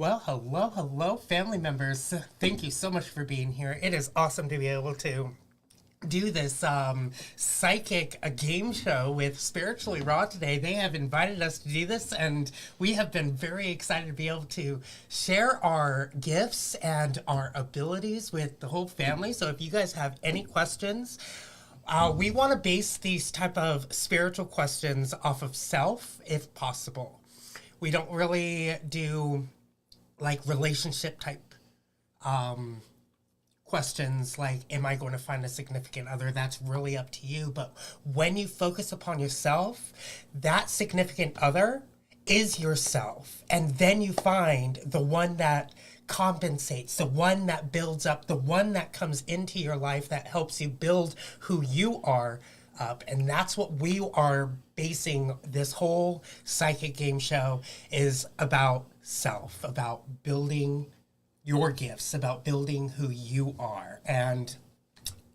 Well, hello, hello, family members. Thank you so much for being here. It is awesome to be able to do this psychic game show with Spiritually Raw today. They have invited us to do this, and we have been very excited to be able to share our gifts and our abilities with the whole family. So if you guys have any questions, we want to base these type of spiritual questions off of self, if possible. We don't really do like relationship type questions like, am I going to find a significant other? That's really up to you. But when you focus upon yourself, that significant other is yourself. And then you find the one that compensates, the one that builds up, the one that comes into your life that helps you build who you are up. And that's what we are basing this whole psychic game show is about self, about building your gifts, about building who you are. And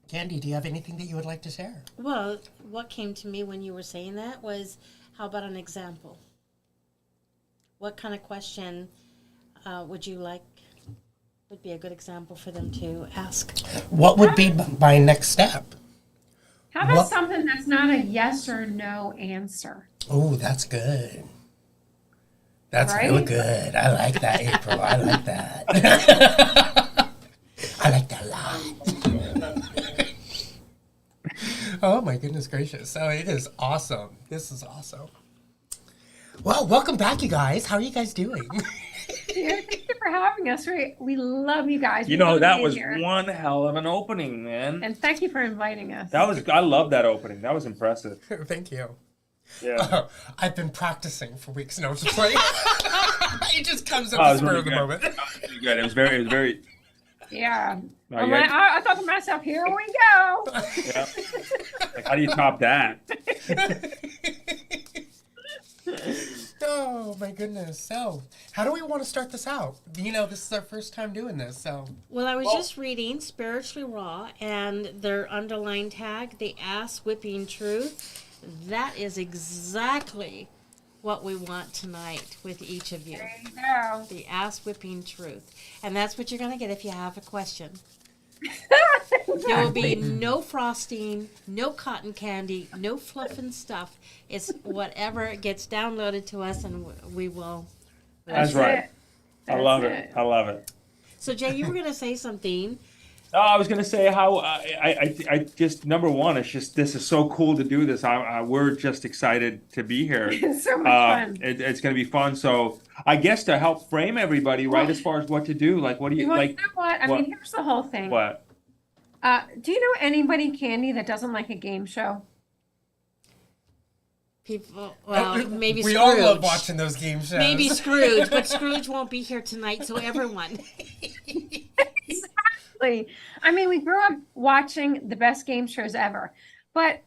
Candy, do you have anything that you would like to share? Well, what came to me when you were saying that was, how about an example? What kind of question would you like, would be a good example for them to ask? What would be my next step? How about something that's not a yes or no answer? Oh, that's good. That's Right? real good. I like that, April. I like that. I like that a lot. Oh my goodness gracious. So it is awesome. This is awesome. Well, welcome back, you guys. How are you guys doing? Thank you for having us. We love you guys. You We know, love that being was here. one hell of an opening, man. And thank you for inviting us. I love that opening. That was impressive. Thank you. Yeah. I've been practicing for weeks. No, just like it just comes at Oh, the it was spur really of the good. moment. That was really good. It was very, Yeah. No, I'm yeah. like, I thought to myself, here we go. yeah. Like, how do you top that? Oh my goodness. So, how do we want to start this out? You know, this is our first time doing this, so. Well, I was just reading Spiritually Raw, and their underline tag, the ass whipping truth. That is exactly what we want tonight with each of you. There you go. The ass whipping truth. And that's what you're going to get if you have a question. There will be no frosting, no cotton candy, no fluff and stuff. It's whatever gets downloaded to us, and we will. That's right. it. I love it. I love it. So, Jay, you were going to say something. Oh, I was gonna say how I just number one, it's just this is so cool to do this. We're just excited to be here. It's so much fun. It's gonna be fun. So I guess to help frame everybody, right, Well, as far as what to do, like what do you Well, like? you know what? I what- mean, here's the whole thing. What? Do you know anybody, Candy, that doesn't like a game show? People, well, maybe we Scrooge. all love watching those game shows. Maybe Scrooge, but Scrooge won't be here tonight, so everyone. I mean, we grew up watching the best game shows ever, but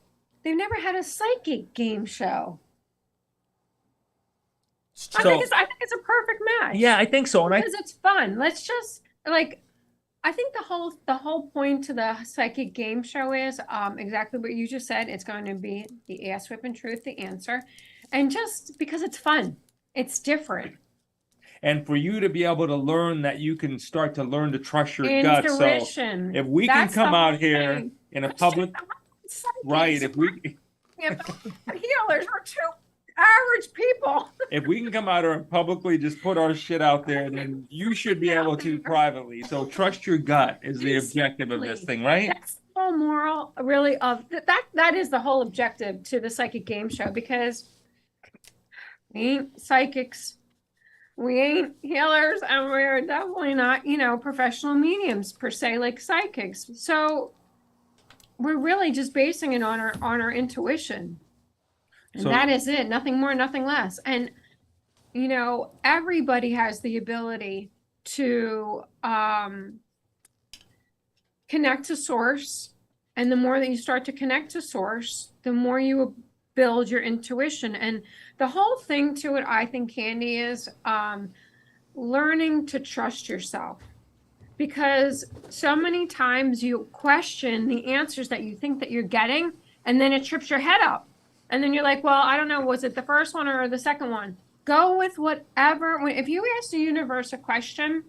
they've never had a psychic game show. I So think it's a perfect match. yeah, I think so. And Because it's fun. Let's just I think the whole point to the psychic game show is exactly what you just said. It's going to be the ass whipping truth, the answer, and just because it's fun, it's different. and for you to be able to learn that you can start to learn to trust your gut. So Intuition. if we That's can come the out whole here thing. in a Let's public, check out psychics. right? If we Healers, we're two average people. if we can come out here and publicly just put our shit out there, then you should be able to privately. So trust your gut is the objective of this thing, right? That's the whole moral, really, of that is the whole objective to the psychic game show, because we ain't psychics, we ain't healers, and we're definitely not, professional mediums per se, like psychics. So we're really just basing it on our intuition. And So- that is it, nothing more, nothing less. And, everybody has the ability to connect to source. And the more that you start to connect to source, the more you build your intuition. And the whole thing to it, I think, Candy, is learning to trust yourself. Because so many times you question the answers that you think that you're getting, and then it trips your head up. And then you're like, well, I don't know, was it the first one or the second one? go with whatever. If you ask the universe a question,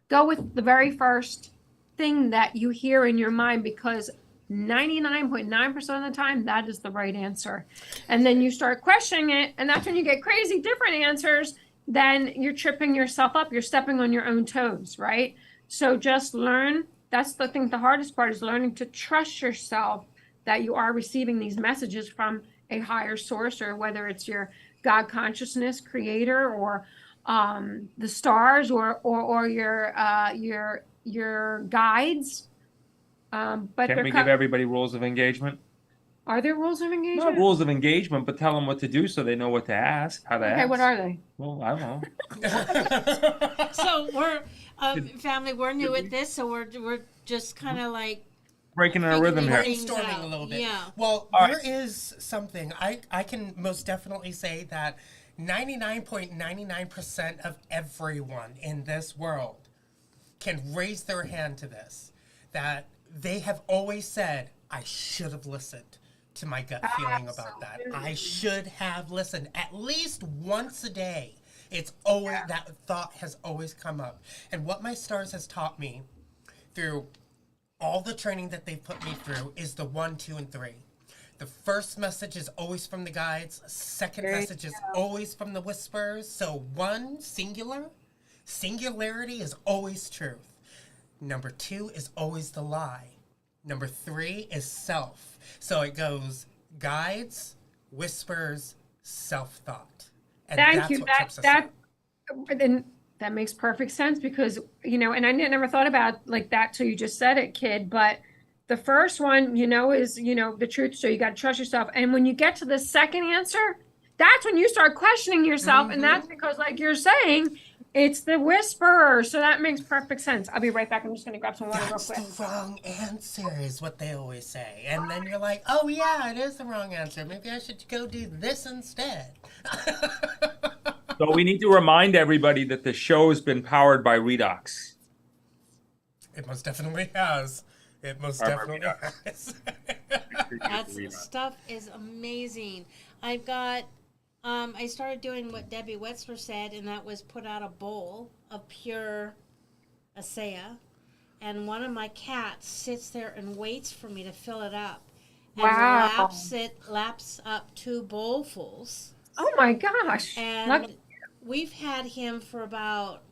go with the very first thing that you hear in your mind, because 99.9% of the time, that is the right answer. And then you start questioning it, and that's when you get crazy different answers. Then you're tripping yourself up. You're stepping on your own toes, right? So just learn. That's the thing. The hardest part is learning to trust yourself that you are receiving these messages from a higher source, or whether it's your God consciousness, creator, or the stars, or your guides. But Can we give everybody rules of engagement? Are there rules of engagement? Not rules of engagement, but tell them what to do so they know what to ask, how to ask. Okay, what are they? Well, I don't know. So we're family. We're new at this, so we're just kind of like Breaking our rhythm here. Brainstorming a little bit. Yeah. Well, All there is something I can most definitely say that 99.99% of everyone in this world can raise their hand to this. That they have always said, I should have listened to my gut feeling about that. I should have listened at least once a day. It's always, that thought has always come up. And what my stars has taught me through all the training that they've put me through is the 1, 2, and 3. The first message is always from the guides. Second message is always from the whispers. So 1, singularity is always truth. Number 2 is always the lie. Number 3 is self. So it goes guides, whispers, self-thought. And Thank you. what keeps us up. That makes perfect sense, because, and I never thought about like that till you just said it, kid. But the first one, is, the truth. So you got to trust yourself. And when you get to the second answer, that's when you start questioning yourself. Mm-hmm. And that's because, like you're saying, it's the whisperer. So that makes perfect sense. I'll be right back. I'm just going to grab some water real That's quick. the wrong answer is what they always say. And then you're like, oh yeah, it is the wrong answer. Maybe I should go do this instead. So we need to remind everybody that the show has been powered by Redox. It most definitely has. It most definitely has. that stuff is amazing. I've got. I started doing what Debbie Wetzler said, and that was put out a bowl of pure Asea, and one of my cats sits there and waits for me to fill it up, and Wow. laps up 2 bowlfuls. Oh my gosh. And Lucky. we've had him for about,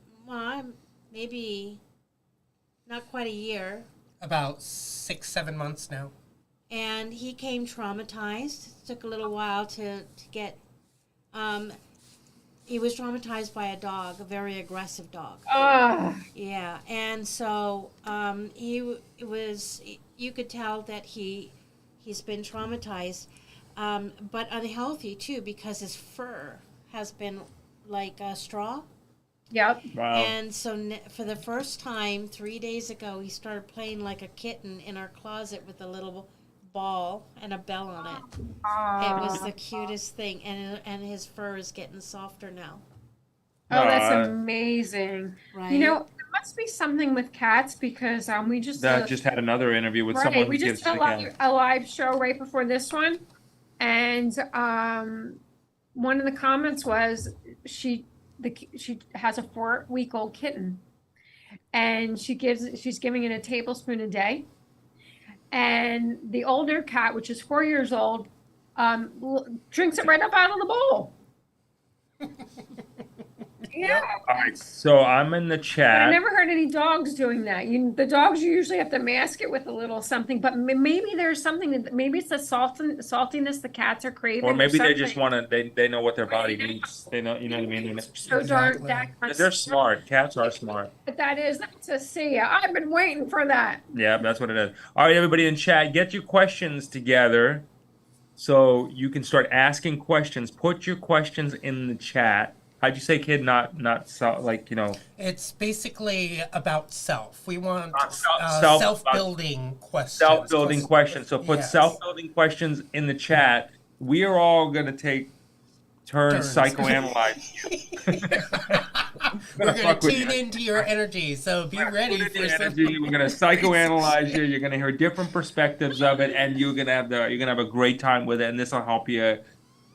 maybe not quite a year. About 6, 7 months now. And he came traumatized. It took a little while to get, he was traumatized by a dog, a very aggressive dog. Ugh. Yeah. And so you could tell that he's been traumatized, but unhealthy too, because his fur has been like a straw. Yep. Wow. And so for the first time 3 days ago, he started playing like a kitten in our closet with a little ball and a bell on it. It was the cutest thing, and his fur is getting softer now. Oh, that's amazing. Right. There must be something with cats, because we just Just had another interview with right. someone We who just gives did the cat. a live show right before this one, and one of the comments was she has a 4-week-old kitten, and she's giving it a tablespoon a day, and the older cat, which is 4 years old, drinks it right up out of the bowl. Yeah. All right, so I'm in the But I chat. never heard any dogs doing that. The dogs, you usually have to mask it with a little something, but maybe there's something maybe it's the saltiness the cats are craving. Or maybe they something. just want to, they know what their body needs. They know, you know what I mean? So darn Exactly. that. They're smart. Cats are smart. But that's a see. I've been waiting for that. Yeah, that's what it is. All right, everybody in chat, get your questions together so you can start asking questions. Put your questions in the chat. How'd you say, kid? Not so, like, It's basically about self. We want Self- self-building questions. self-building questions. So put Yes. self-building questions in the chat. We are all going to take turns Turns. psychoanalyzing. We're going fuck to with tune you. into your energy, so be ready Put it for in some... energy. We're gonna psychoanalyze you. You're gonna hear different perspectives of it, and you're gonna have a great time with it. And this will help you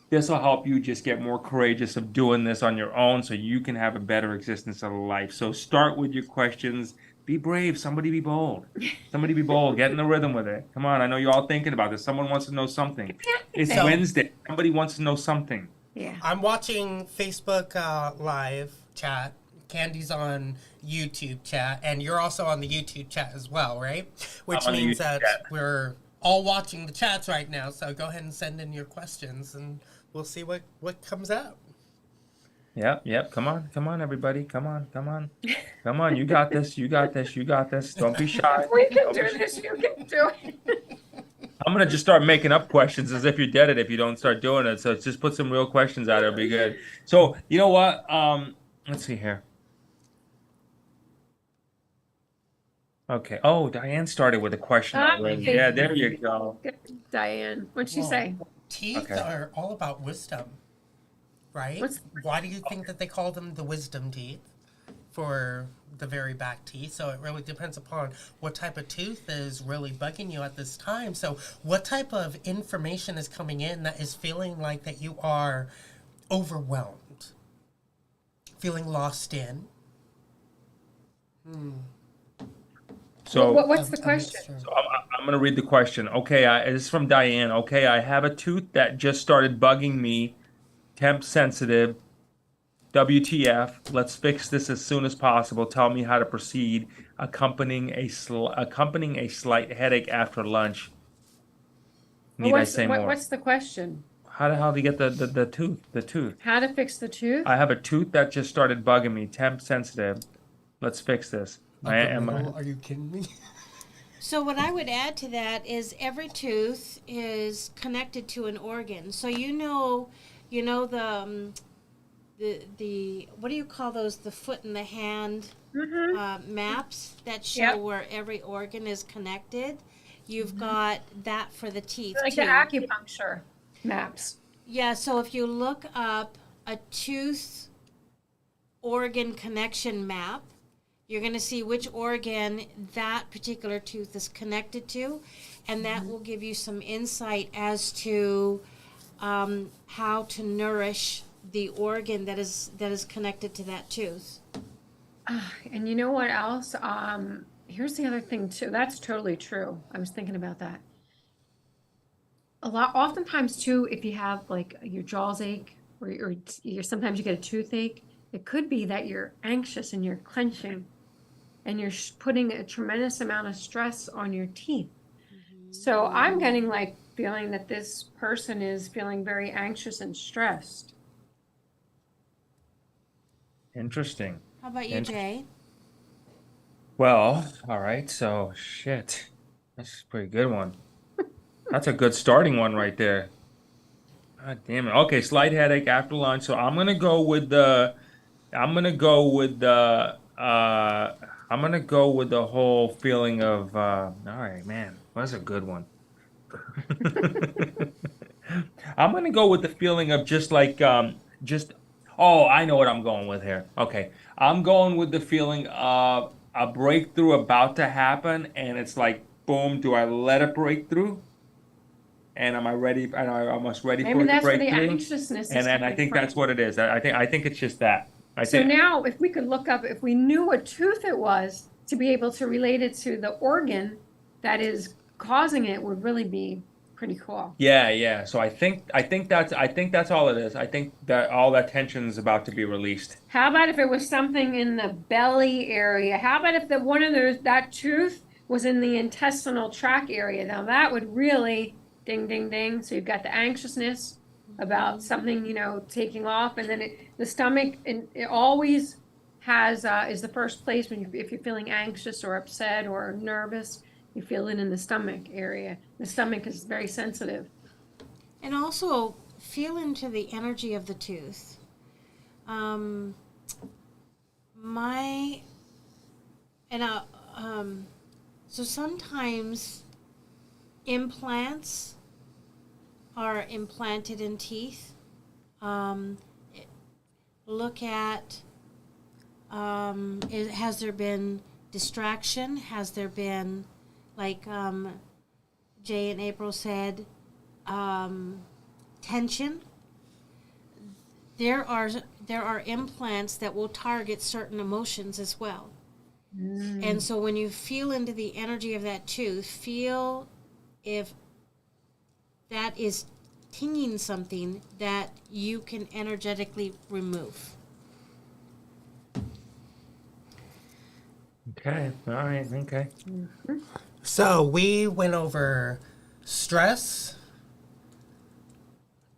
This will help you just get more courageous of doing this on your own so you can have a better existence of life. So start with your questions. Be brave. Somebody be bold. Somebody be bold. Get in the rhythm with it. Come on. I know you're all thinking about this. Someone wants to know something. It's So- Wednesday. Somebody wants to know something. Yeah. I'm watching Facebook live chat. Candy's on YouTube chat, and you're also on the YouTube chat as well, right? Which I'm on the means YouTube that chat. we're all watching the chats right now. So go ahead and send in your questions, and we'll see what comes out. Yep. Come on, everybody. Come on. Come on. You got this. You got this. You got this. Don't be shy. We can Don't be do shy. this. You can do it. I'm gonna just start making up questions as if you're dead it if you don't start doing it. So just put some real questions out. It'll be good. So you know what? Let's see here. Okay. Oh, Diane started with a question already. Okay. Yeah, there you go. Good, Diane, what'd she say? Teeth Okay. are all about wisdom, right? What's- Why do you think that they call them the wisdom teeth for the very back teeth? So it really depends upon what type of tooth is really bugging you at this time. So what type of information is coming in that is feeling like that you are overwhelmed, feeling lost in? So What's the A question? mixture. So I'm going to read the question. Okay, this is from Diane. Okay, I have a tooth that just started bugging me. Temp sensitive. WTF? Let's fix this as soon as possible. Tell me how to proceed. Accompanying a slight headache after lunch. Need I say more? What's the question? How the hell do you get the tooth? The tooth. How to fix the tooth? I have a tooth that just started bugging me. Temp sensitive. Let's fix this. Are you kidding me? So what I would add to that is every tooth is connected to an organ. So you know the what do you call those? The foot and the hand maps that show Yep. where every organ is connected. You've got that for the teeth Like too. the acupuncture maps. Yeah, so if you look up a tooth organ connection map, you're going to see which organ that particular tooth is connected to, and that will give you some insight as to how to nourish the organ that is connected to that tooth. And you know what else? Here's the other thing too. That's totally true. I was thinking about that. Oftentimes too, if you have like your jaws ache or sometimes you get a toothache, it could be that you're anxious and you're clenching and you're putting a tremendous amount of stress on your teeth. So I'm getting like feeling that this person is feeling very anxious and stressed. Interesting. How about you, Jay? Well, all right. So shit. That's a pretty good one. That's a good starting one right there. God damn it. Okay, slight headache after lunch. So I'm gonna go with the whole feeling of all right, man. That's a good one. I'm gonna go with the feeling of just like oh, I know what I'm going with here. Okay. I'm going with the feeling of a breakthrough about to happen, and it's like, boom, do I let it break through? And am I ready? Am I almost ready for Maybe it to that's where break the through? anxiousness is And I coming think from. that's what it is. I think it's just that. So now if we could look up, if we knew what tooth it was to be able to relate it to the organ that is causing it would really be pretty cool. Yeah. So I think that's all it is. I think that all that tension is about to be released. How about if it was something in the belly area? How about if that tooth was in the intestinal tract area? Now that would really ding, ding, ding. So you've got the anxiousness about something, taking off, and then the stomach, and it always has is the first place if you're feeling anxious or upset or nervous, you feel it in the stomach area. The stomach is very sensitive. And also feel into the energy of the tooth. So sometimes implants are implanted in teeth. Look at, has there been distraction? Has there been, like Jay and April said, tension there are implants that will target certain emotions as well. And so when you feel into the energy of that tooth, feel if that is tinging something that you can energetically remove. Okay. All right. Okay. So we went over stress,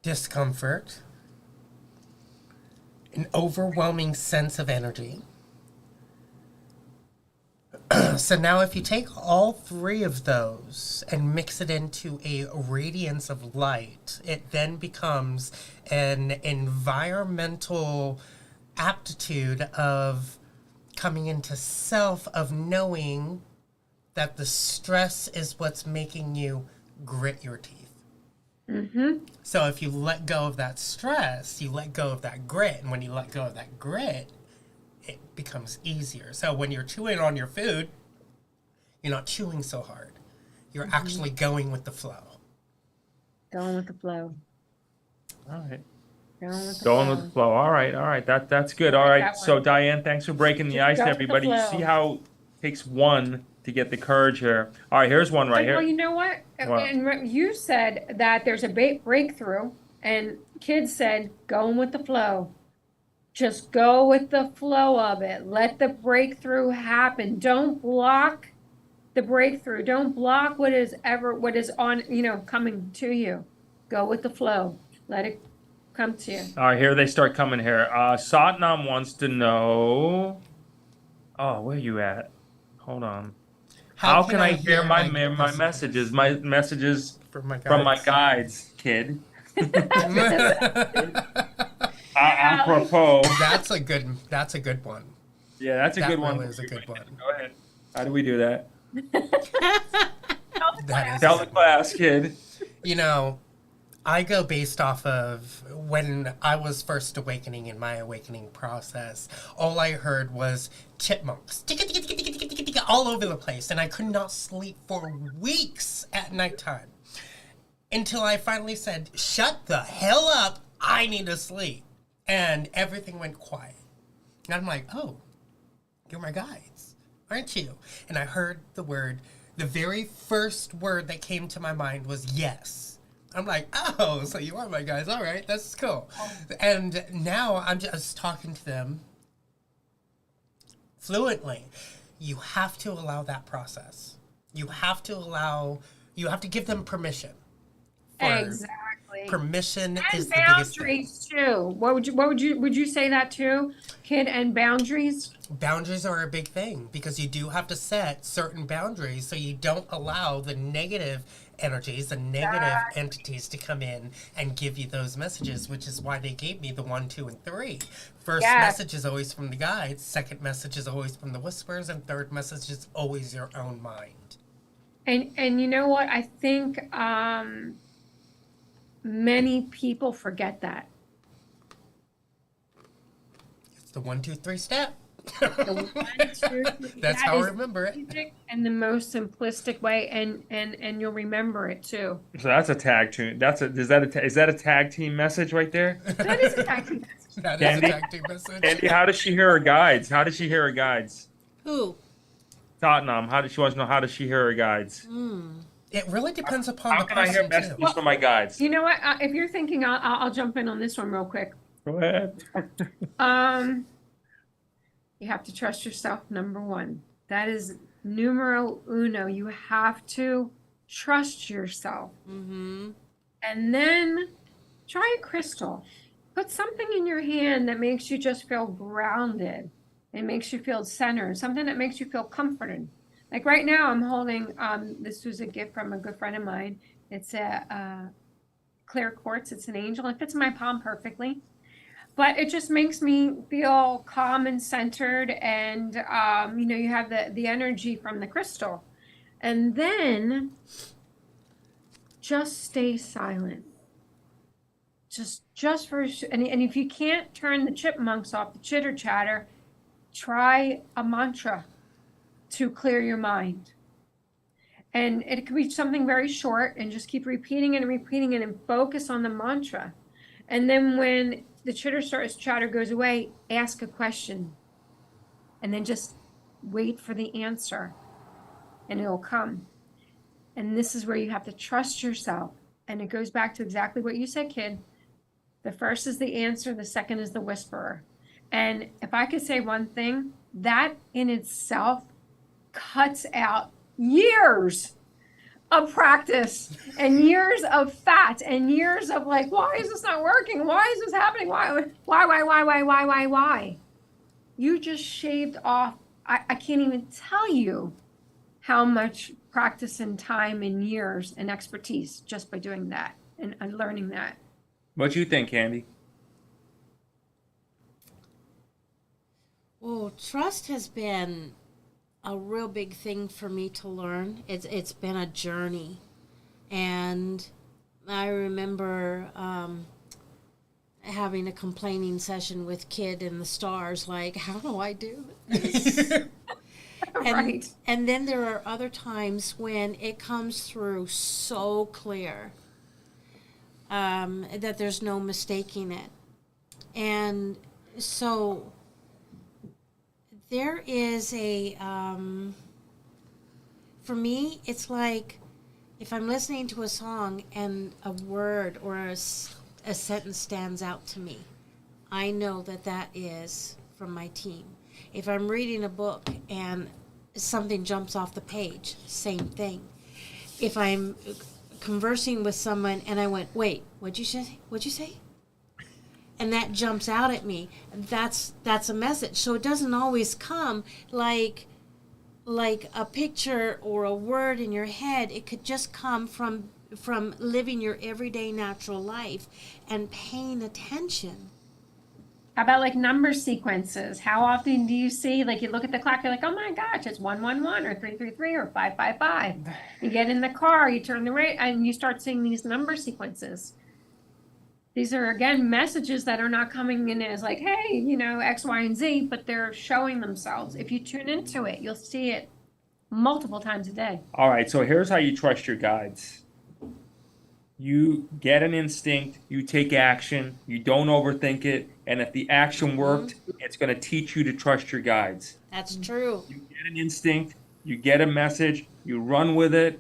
discomfort, an overwhelming sense of energy. So now if you take all three of those and mix it into a radiance of light, it then becomes an environmental aptitude of coming into self, of knowing that the stress is what's making you grit your teeth. So if you let go of that stress, you let go of that grit. And when you let go of that grit, it becomes easier. So when you're chewing on your food, you're not chewing so hard. You're actually going with the flow. Going with the flow. All right. Going with the Going flow. with the flow. All right. All right. That's good. All like right. that So one. Diane, thanks for breaking the Just ice, go with the everybody. You flow. see how it takes one to get the courage here. All right. Here's one right Well, here. you know what? What? And you said that there's a breakthrough, and kids said, going with the flow. Just go with the flow of it. Let the breakthrough happen. Don't block the breakthrough. Don't block what is on, coming to you. Go with the flow. Let it come to you. All right. Here they start coming here. Satnam wants to know. Oh, where you at? Hold on. How can I hear my messages? My messages From my from my guides. guides, kid. Yeah. Apropos. That's a good one. Yeah, that's a That good one. really is a good one. Go ahead. How do we do that? That is Tell the class, kid. You know, I go based off of when I was first awakening in my awakening process. All I heard was chipmunks all over the place, and I could not sleep for weeks at nighttime until I finally said, "Shut the hell up! I need to sleep," and everything went quiet. And I'm like, "Oh, you're my guides, aren't you?" And I heard the very first word that came to my mind was yes. I'm like, "Oh, so you are my guys. All right, that's cool." And now I'm just talking to them fluently. You have to allow that process. You have to give them permission. For Exactly. Permission And is the biggest thing. boundaries too. Would you say that too, kid? And boundaries? Boundaries are a big thing because you do have to set certain boundaries so you don't allow the negative energies, the negative entities to come in and give you those messages, which is why they gave me the 1, 2, and 3. First Yes. message is always from the guides, second message is always from the whispers, and third message is always your own mind. And you know what? I think many people forget that. It's the 1, 2, 3 step. The 1, 2, 3, That's that how I is remember it. easy and the most simplistic way, and you'll remember it too. So that's a tag team. Is that a tag team message right there? That is a tactic. That is a Candy? tactic message. Andy, how does she hear her guides? How does she hear her guides? Who? Tottenham. She wants to know how does she hear her guides? It really depends upon How the can I hear person too. messages from my guides? You know what? If you're thinking, I'll jump in on this one real quick. Go ahead. You have to trust yourself, number one. That is numero uno. You have to trust yourself. Mm-hmm. And then try a crystal. Put something in your hand that makes you just feel grounded. It makes you feel centered. Something that makes you feel comforted. Like right now, I'm holding, this was a gift from a good friend of mine. It's a clear quartz. It's an angel. It fits in my palm perfectly. But it just makes me feel calm and centered. And, you have the energy from the crystal. And then just stay silent. Just for, and if you can't turn the chipmunks off, the chitter chatter, try a mantra to clear your mind. And it could be something very short, and just keep repeating it and focus on the mantra. And then when the chatter goes away, ask a question. And then just wait for the answer. And it'll come. And this is where you have to trust yourself. And it goes back to exactly what you said, kid. The first is the answer, the second is the whisperer. And if I could say one thing, that in itself cuts out years of practice and years of fat and years of like, why is this not working? Why is this happening? Why? You just shaved off. I can't even tell you how much practice and time and years and expertise just by doing that and learning that. What do you think, Candy? Well, trust has been a real big thing for me to learn. It's been a journey. And I remember having a complaining session with Kid in the Stars, like, how do I do this? Right. And then there are other times when it comes through so clear that there's no mistaking it. And so there is a, for me, it's like if I'm listening to a song and a word or a sentence stands out to me, I know that that is from my team. If I'm reading a book and something jumps off the page, same thing. If I'm conversing with someone and I went, wait, what'd you say? What'd you say? And that jumps out at me, that's a message. So it doesn't always come like a picture or a word in your head. It could just come from living your everyday natural life and paying attention. How about like number sequences? How often do you see, like you look at the clock, you're like, oh my gosh, it's 111 or 333 or 555. You get in the car, you turn the radio, and you start seeing these number sequences. These are, again, messages that are not coming in as like, hey, you know, X, Y, and Z, but they're showing themselves. If you tune into it, you'll see it multiple times a day. All right, so here's how you trust your guides. You get an instinct, you take action, you don't overthink it, and if the action worked, it's going to teach you to trust your guides. That's true. You get an instinct, you get a message, you run with it,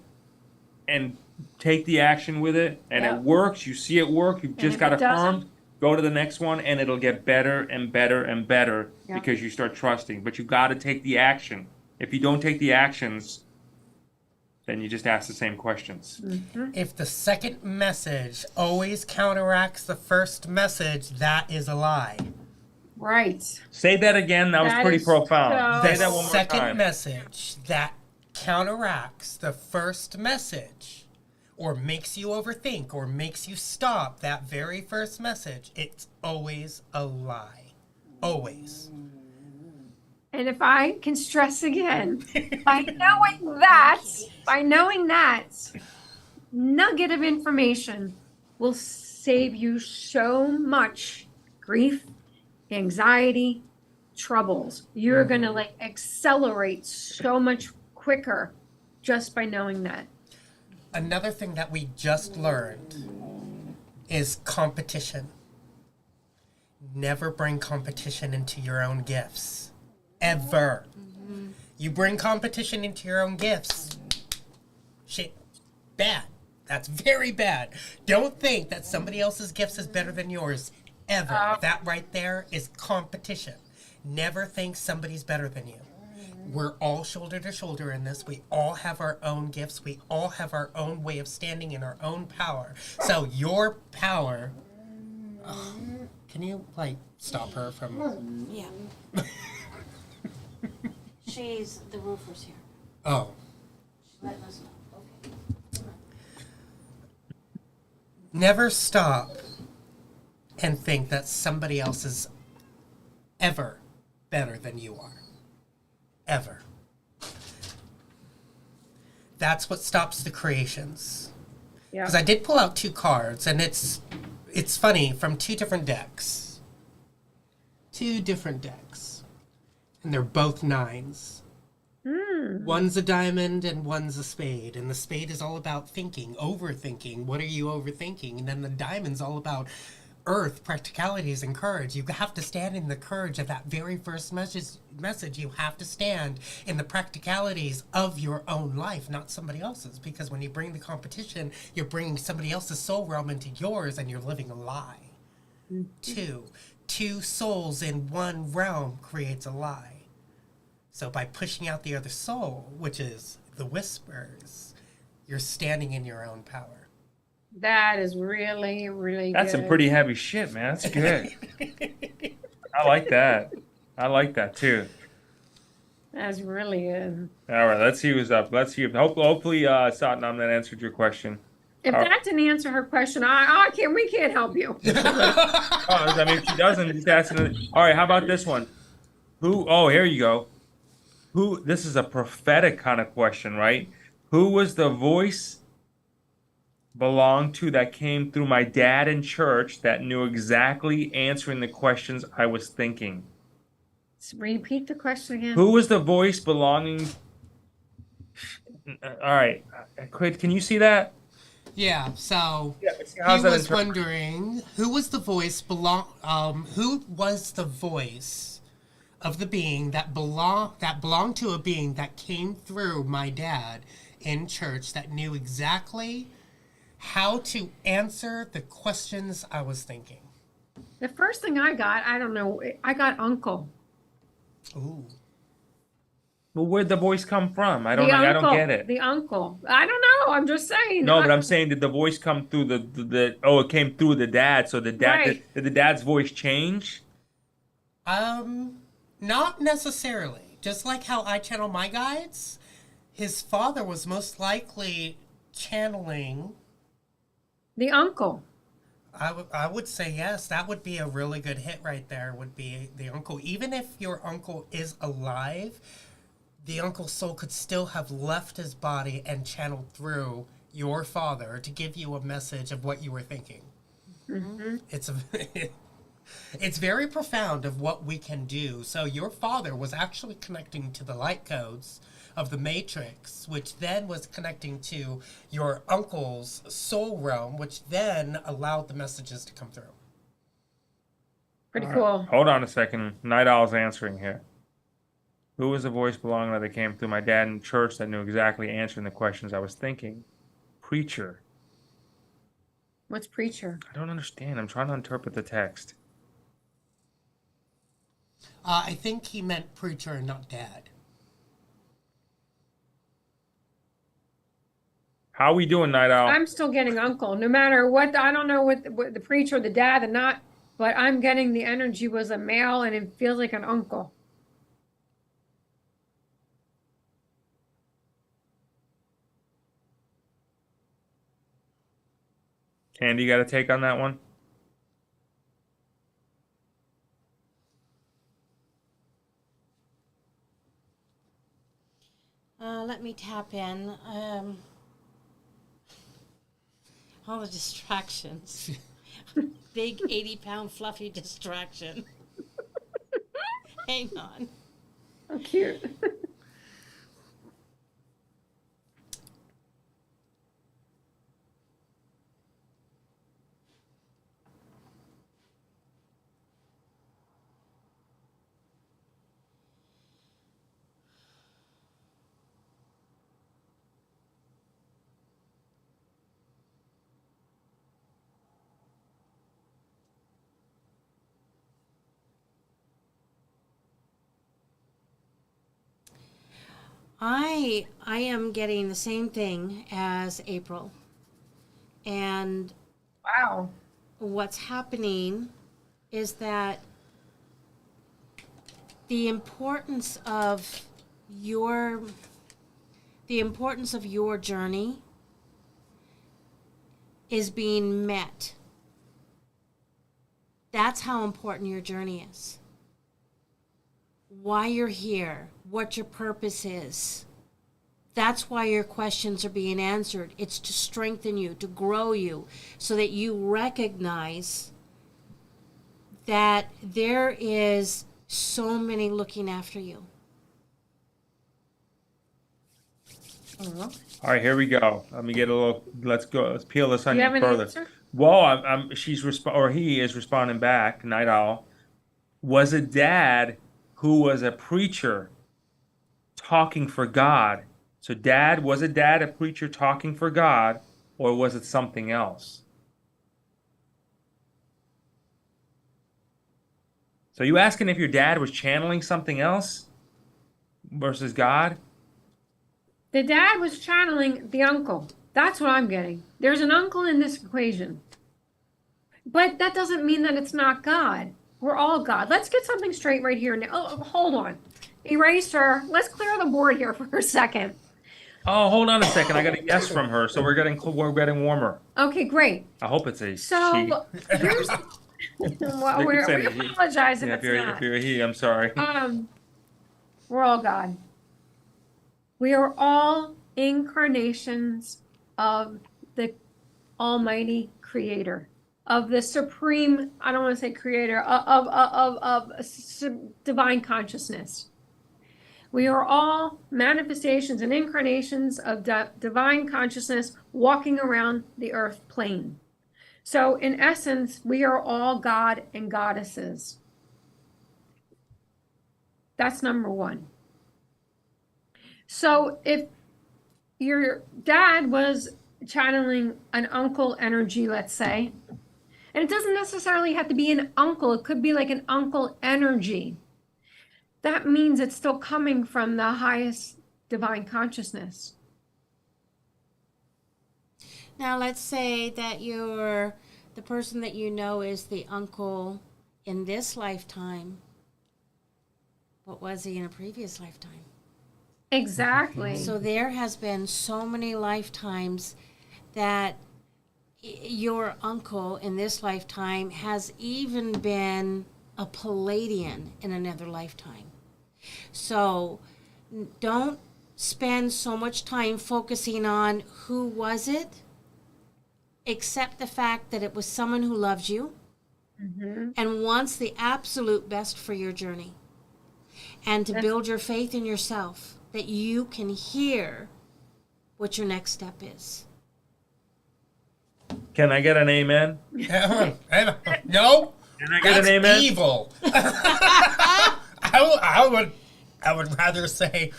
and take the action with it, and Yeah. it works. You see it work, you've just if got it affirmed. Go to the next one, and it'll get better and better and better Yeah. because you start trusting. But you got to take the action. If you don't take the actions, then you just ask the same questions. If the second message always counteracts the first message, that is a lie. Right. Say that again. That was That pretty is profound. so- Say The that one more second time. message that counteracts the first message or makes you overthink or makes you stop that very first message, it's always a lie. Always. And if I can stress again, by knowing that nugget of information will save you so much grief, anxiety, troubles. You're going to like accelerate so much quicker just by knowing that. Another thing that we just learned is competition. Never bring competition into your own gifts. Ever. You bring competition into your own gifts. Shit. Bad. That's very bad. Don't think that somebody else's gifts is better than yours. Ever. That right there is competition. Never think somebody's better than you. We're all shoulder to shoulder in this. We all have our own gifts. We all have our own way of standing in our own power. So your power... can you, like, stop her from... Yeah. She's the roofer's here. Oh. Letting us know. Okay. Never stop and think that somebody else is ever better than you are. Ever. That's what stops the creations. Yeah. Because I did pull out 2 cards, and it's funny, from 2 different decks. 2 different decks. And they're both 9s. One's a diamond and one's a spade. And the spade is all about thinking, overthinking. What are you overthinking? And then the diamond's all about earth, practicality is encouraged. You have to stand in the courage of that very first message. You have to stand in the practicalities of your own life, not somebody else's. Because when you bring the competition, you're bringing somebody else's soul realm into yours and you're living a lie. Two souls in one realm creates a lie. So by pushing out the other soul, which is the whispers, you're standing in your own power. That is really, really That's good. some pretty heavy shit, man. That's good. I like that. I like that too. That's really good. All right, let's see who's up. Let's see if hopefully Satnam, that answered your question. If that didn't answer her question, we can't help you. Oh, I mean, if she doesn't, just ask another. All right, how about this one? Oh, here you go. This is a prophetic kind of question, right? Who was the voice belonged to that came through my dad in church that knew exactly answering the questions I was thinking? Repeat the question again. Who was the voice belonging? All right, can you see that? Yeah, so how's he that was wondering who was the voice of the being that belonged to a being that came through my dad in church that knew exactly how to answer the questions I was thinking. The first thing I got, I don't know, I got uncle. Ooh. Well, where'd the voice come from? I don't The know. I uncle, don't get it. The uncle. I don't know. I'm just saying. No, but I'm saying, did the voice come through it came through the dad, so the dad, Right. did the dad's voice change? Not necessarily. Just like how I channel my guides, his father was most likely channeling the uncle. I would say yes. That would be a really good hit right there, would be the uncle. Even if your uncle is alive, the uncle's soul could still have left his body and channeled through your father to give you a message of what you were thinking. Mm-hmm. It's very profound of what we can do. So your father was actually connecting to the light codes of the matrix, which then was connecting to your uncle's soul realm, which then allowed the messages to come through. Pretty cool. Hold on a second. Night Owl's answering here. Who was the voice belonging that came through my dad in church that knew exactly answering the questions I was thinking? Preacher. What's preacher? I don't understand. I'm trying to interpret the text. I think he meant preacher and not dad. How we doing, Night Owl? I'm still getting uncle. No matter what, I don't know what the preacher, the dad, and not, but I'm getting the energy was a male and it feels like an uncle. Candy, you got a take on that one? Let me tap in. All the distractions. Big 80-pound fluffy distraction. Hang on. Oh, cute. I am getting the same thing as April. And Wow. what's happening is that the importance of your journey is being met. That's how important your journey is. Why you're here, what your purpose is. That's why your questions are being answered. It's to strengthen you, to grow you, so that you recognize that there is so many looking after you. All right, here we go. Let me get a little. Let's go. Let's peel this Do you onion have an further. answer? Well, he is responding back, Night Owl. Was a dad who was a preacher talking for God. So was a dad a preacher talking for God, or was it something else? So you asking if your dad was channeling something else versus God? The dad was channeling the uncle. That's what I'm getting. There's an uncle in this equation. But that doesn't mean that it's not God. We're all God. Let's get something straight right here now. Oh, hold on. Eraser. Let's clear the board here for a second. Oh, hold on a second. I got a yes from her, so we're getting warmer. Okay, great. I hope it's a she. So here's well, They we keep saying he. apologize if Yeah, it's if not. you're a he, I'm sorry. We're all God. We are all incarnations of the Almighty Creator, of the Supreme, I don't want to say Creator, of divine consciousness. We are all manifestations and incarnations of divine consciousness walking around the earth plane. So in essence, we are all God and goddesses. That's number one. So if your dad was channeling an uncle energy, let's say, and it doesn't necessarily have to be an uncle, it could be like an uncle energy. That means it's still coming from the highest divine consciousness. Now, let's say that the person that you know is the uncle in this lifetime. What was he in a previous lifetime? Exactly. So there has been so many lifetimes that your uncle in this lifetime has even been a Palladian in another lifetime. So don't spend so much time focusing on who was it. Accept the fact that it was someone who loves you and wants the absolute best for your journey. And to build your faith in yourself, that you can hear what your next step is. Can I get an amen? No, Can I get that's an amen? evil. I would rather say,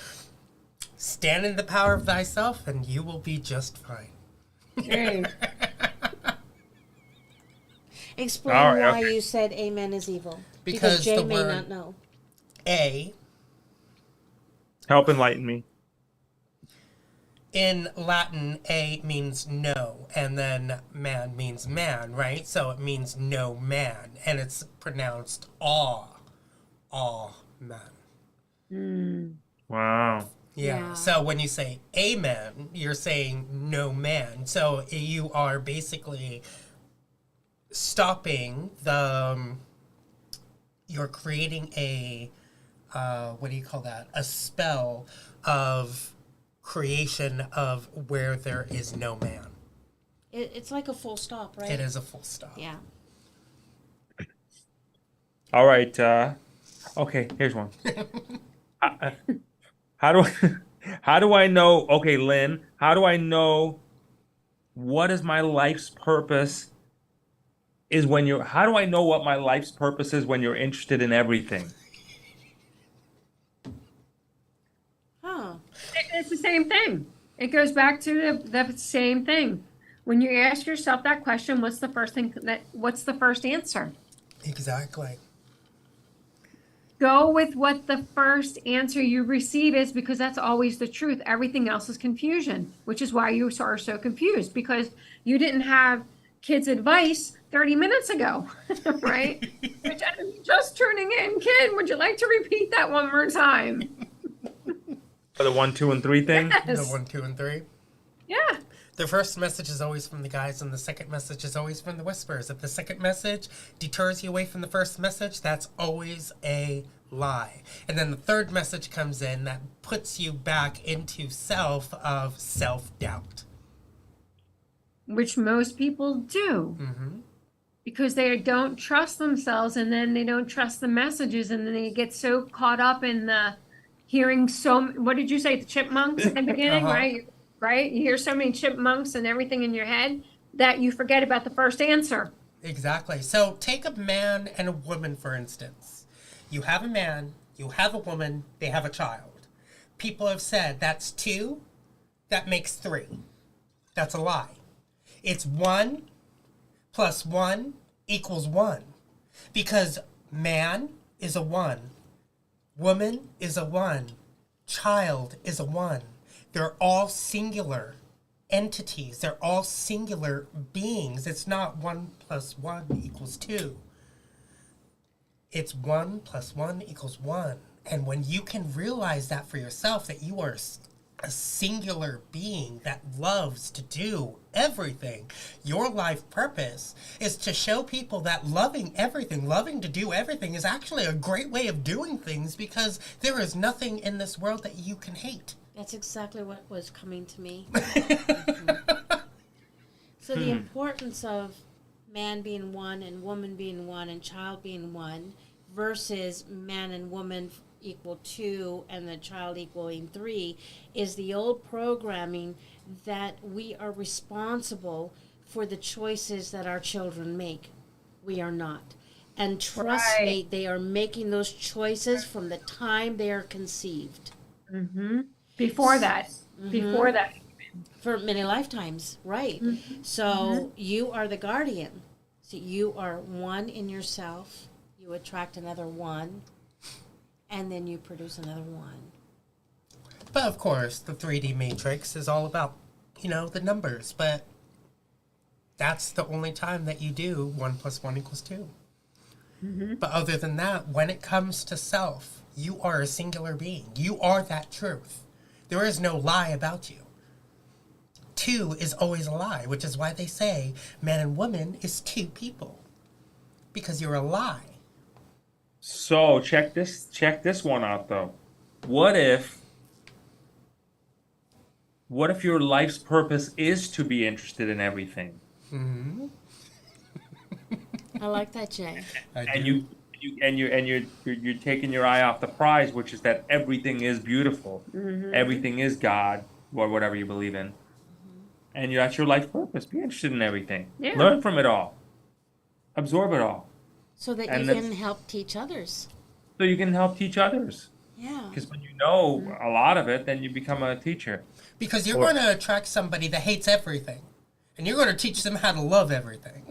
stand in the power of thyself, and you will be just fine. Hey. Explain All right, why okay. you said amen is evil. Because Jay the may word- not know. Help enlighten me. In Latin, a means no, and then man means man, right? So it means no man, and it's pronounced aw man. Wow. Yeah. So when you say amen, you're saying no man. So you are basically stopping you're creating a, what do you call that? A spell of creation of where there is no man. It's like a full stop, right? It is a full stop. Yeah. All right. Okay, here's one. How do I know? Okay, Lynn. How do I know what is my life's purpose? How do I know what my life's purpose is when you're interested in everything? Huh. It's the same thing. It goes back to the same thing. When you ask yourself that question, what's the first answer? Exactly. Go with what the first answer you receive is, because that's always the truth. Everything else is confusion, which is why you are so confused, because you didn't have kids' advice 30 minutes ago, right? Just turning in, kid, would you like to repeat that one more time? For the 1, 2, and 3 thing? The Yes. 1, 2, and 3. Yeah. The first message is always from the guys, and the second message is always from the whispers. If the second message deters you away from the first message, that's always a lie. And then the third message comes in that puts you back into self-doubt. Which most people do. Because they don't trust themselves, and then they don't trust the messages, and then they get so caught up in the hearing what did you say, the chipmunks in the beginning, right? You hear so many chipmunks and everything in your head. that you forget about the first answer. Exactly. So take a man and a woman, for instance. You have a man, you have a woman, they have a child. People have said that's 2, that makes 3. That's a lie. It's 1 plus 1 equals 1. Because man is a 1, woman is a 1, child is a 1. They're all singular entities. They're all singular beings. It's not 1 plus 1 equals 2. It's 1 plus 1 equals 1. And when you can realize that for yourself, that you are a singular being that loves to do everything, your life purpose is to show people that loving everything, loving to do everything is actually a great way of doing things, because there is nothing in this world that you can hate. That's exactly what was coming to me. Mhm. So the importance of man being one and woman being one and child being one versus man and woman equal 2 and the child equaling 3 is the old programming that we are responsible for the choices that our children make. We are not. And trust me, they are making those choices from the time they are conceived. Before that. Before that. For many lifetimes, right? So you are the guardian. So you are 1 in yourself. You attract another 1, and then you produce another 1. But of course, the 3D matrix is all about, the numbers. But that's the only time that you do 1 plus 1 equals 2. But other than that, when it comes to self, you are a singular being. You are that truth. There is no lie about you. 2 is always a lie, which is why they say man and woman is 2 people. Because you're a lie. So check this one out though. What if your life's purpose is to be interested in everything? I like that, Jay. And you're taking your eye off the prize, which is that everything is beautiful. Everything is God, or whatever you believe in. And that's your life purpose. Be interested in everything. Yeah. Learn from it all. Absorb it all. So that And you that's- can help teach others. So you can help teach others. Yeah. Because when you know a lot of it, then you become a teacher. Because you're Or- going to attract somebody that hates everything. And you're going to teach them how to love everything.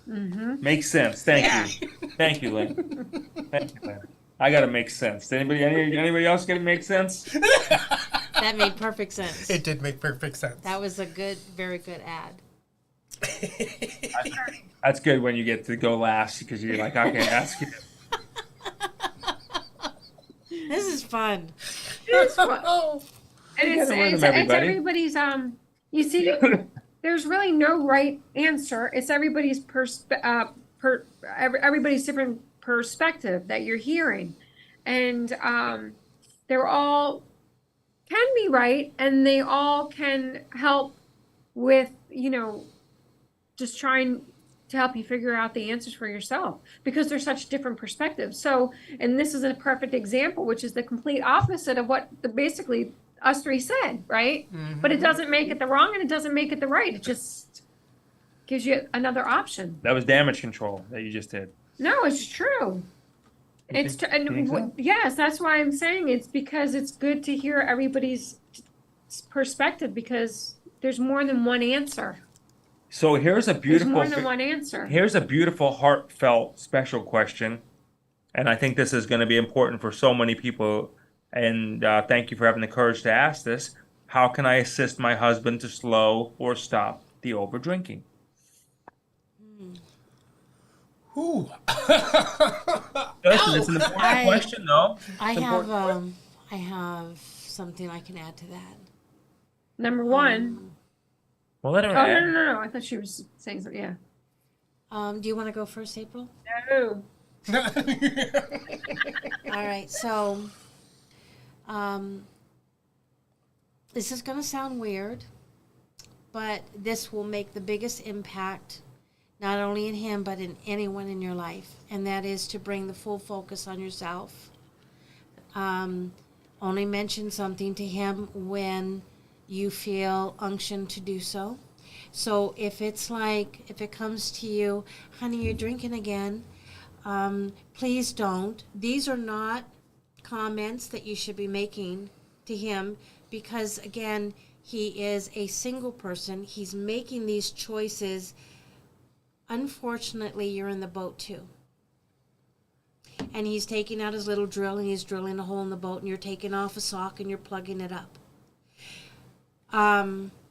Makes sense. Thank you. Thank you, Lynn. Thank you, Lynn. I gotta make sense. Anybody else gonna make sense? That made perfect sense. It did make perfect sense. That was a very good ad. That's good when you get to go last because you're like, okay, that's good. This is fun. It's fun. And You it's gotta learn it's, them, it's everybody. everybody's you see there's really no right answer. It's everybody's everybody's different perspective that you're hearing. And they're all can be right, and they all can help with, just trying to help you figure out the answers for yourself, because they're such different perspectives. So, and this is a perfect example, which is the complete opposite of what basically us 3 said, right? But it doesn't make it the wrong and it doesn't make it the right. It just gives you another option. That was damage control that you just did. No, it's true. It's You think so? yes, that's why I'm saying it's because it's good to hear everybody's perspective, because there's more than one answer. So here's a There's beautiful more than one answer. here's a beautiful, heartfelt, special question, and I think this is going to be important for so many people. And thank you for having the courage to ask this. How can I assist my husband to slow or stop the over drinking? Ooh. Listen, it's an important question, though. I It's an have important I have something I can add to that. Number one. Well, let her Oh, add. no. I thought she was saying something. Yeah. Do you want to go first, April? No. All right. So, this is going to sound weird, but this will make the biggest impact, not only in him, but in anyone in your life. And that is to bring the full focus on yourself. Only mention something to him when you feel unction to do so. So if it comes to you, honey, you're drinking again, please don't. These are not comments that you should be making to him, because again, he is a single person. He's making these choices. Unfortunately, you're in the boat too. And he's taking out his little drill and he's drilling a hole in the boat, and you're taking off a sock and you're plugging it up.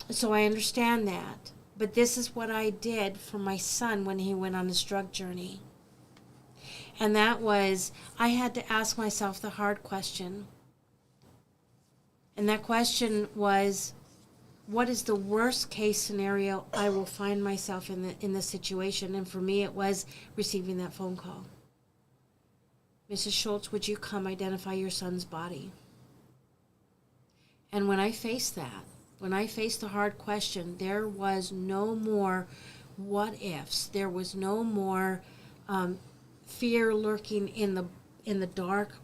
So I understand that. But this is what I did for my son when he went on his drug journey. And that was, I had to ask myself the hard question. And that question was, what is the worst case scenario I will find myself in the situation? And for me, it was receiving that phone call. Mrs. Schultz, would you come identify your son's body? And when I faced that, when I faced the hard question, there was no more what ifs. There was no more fear lurking in the dark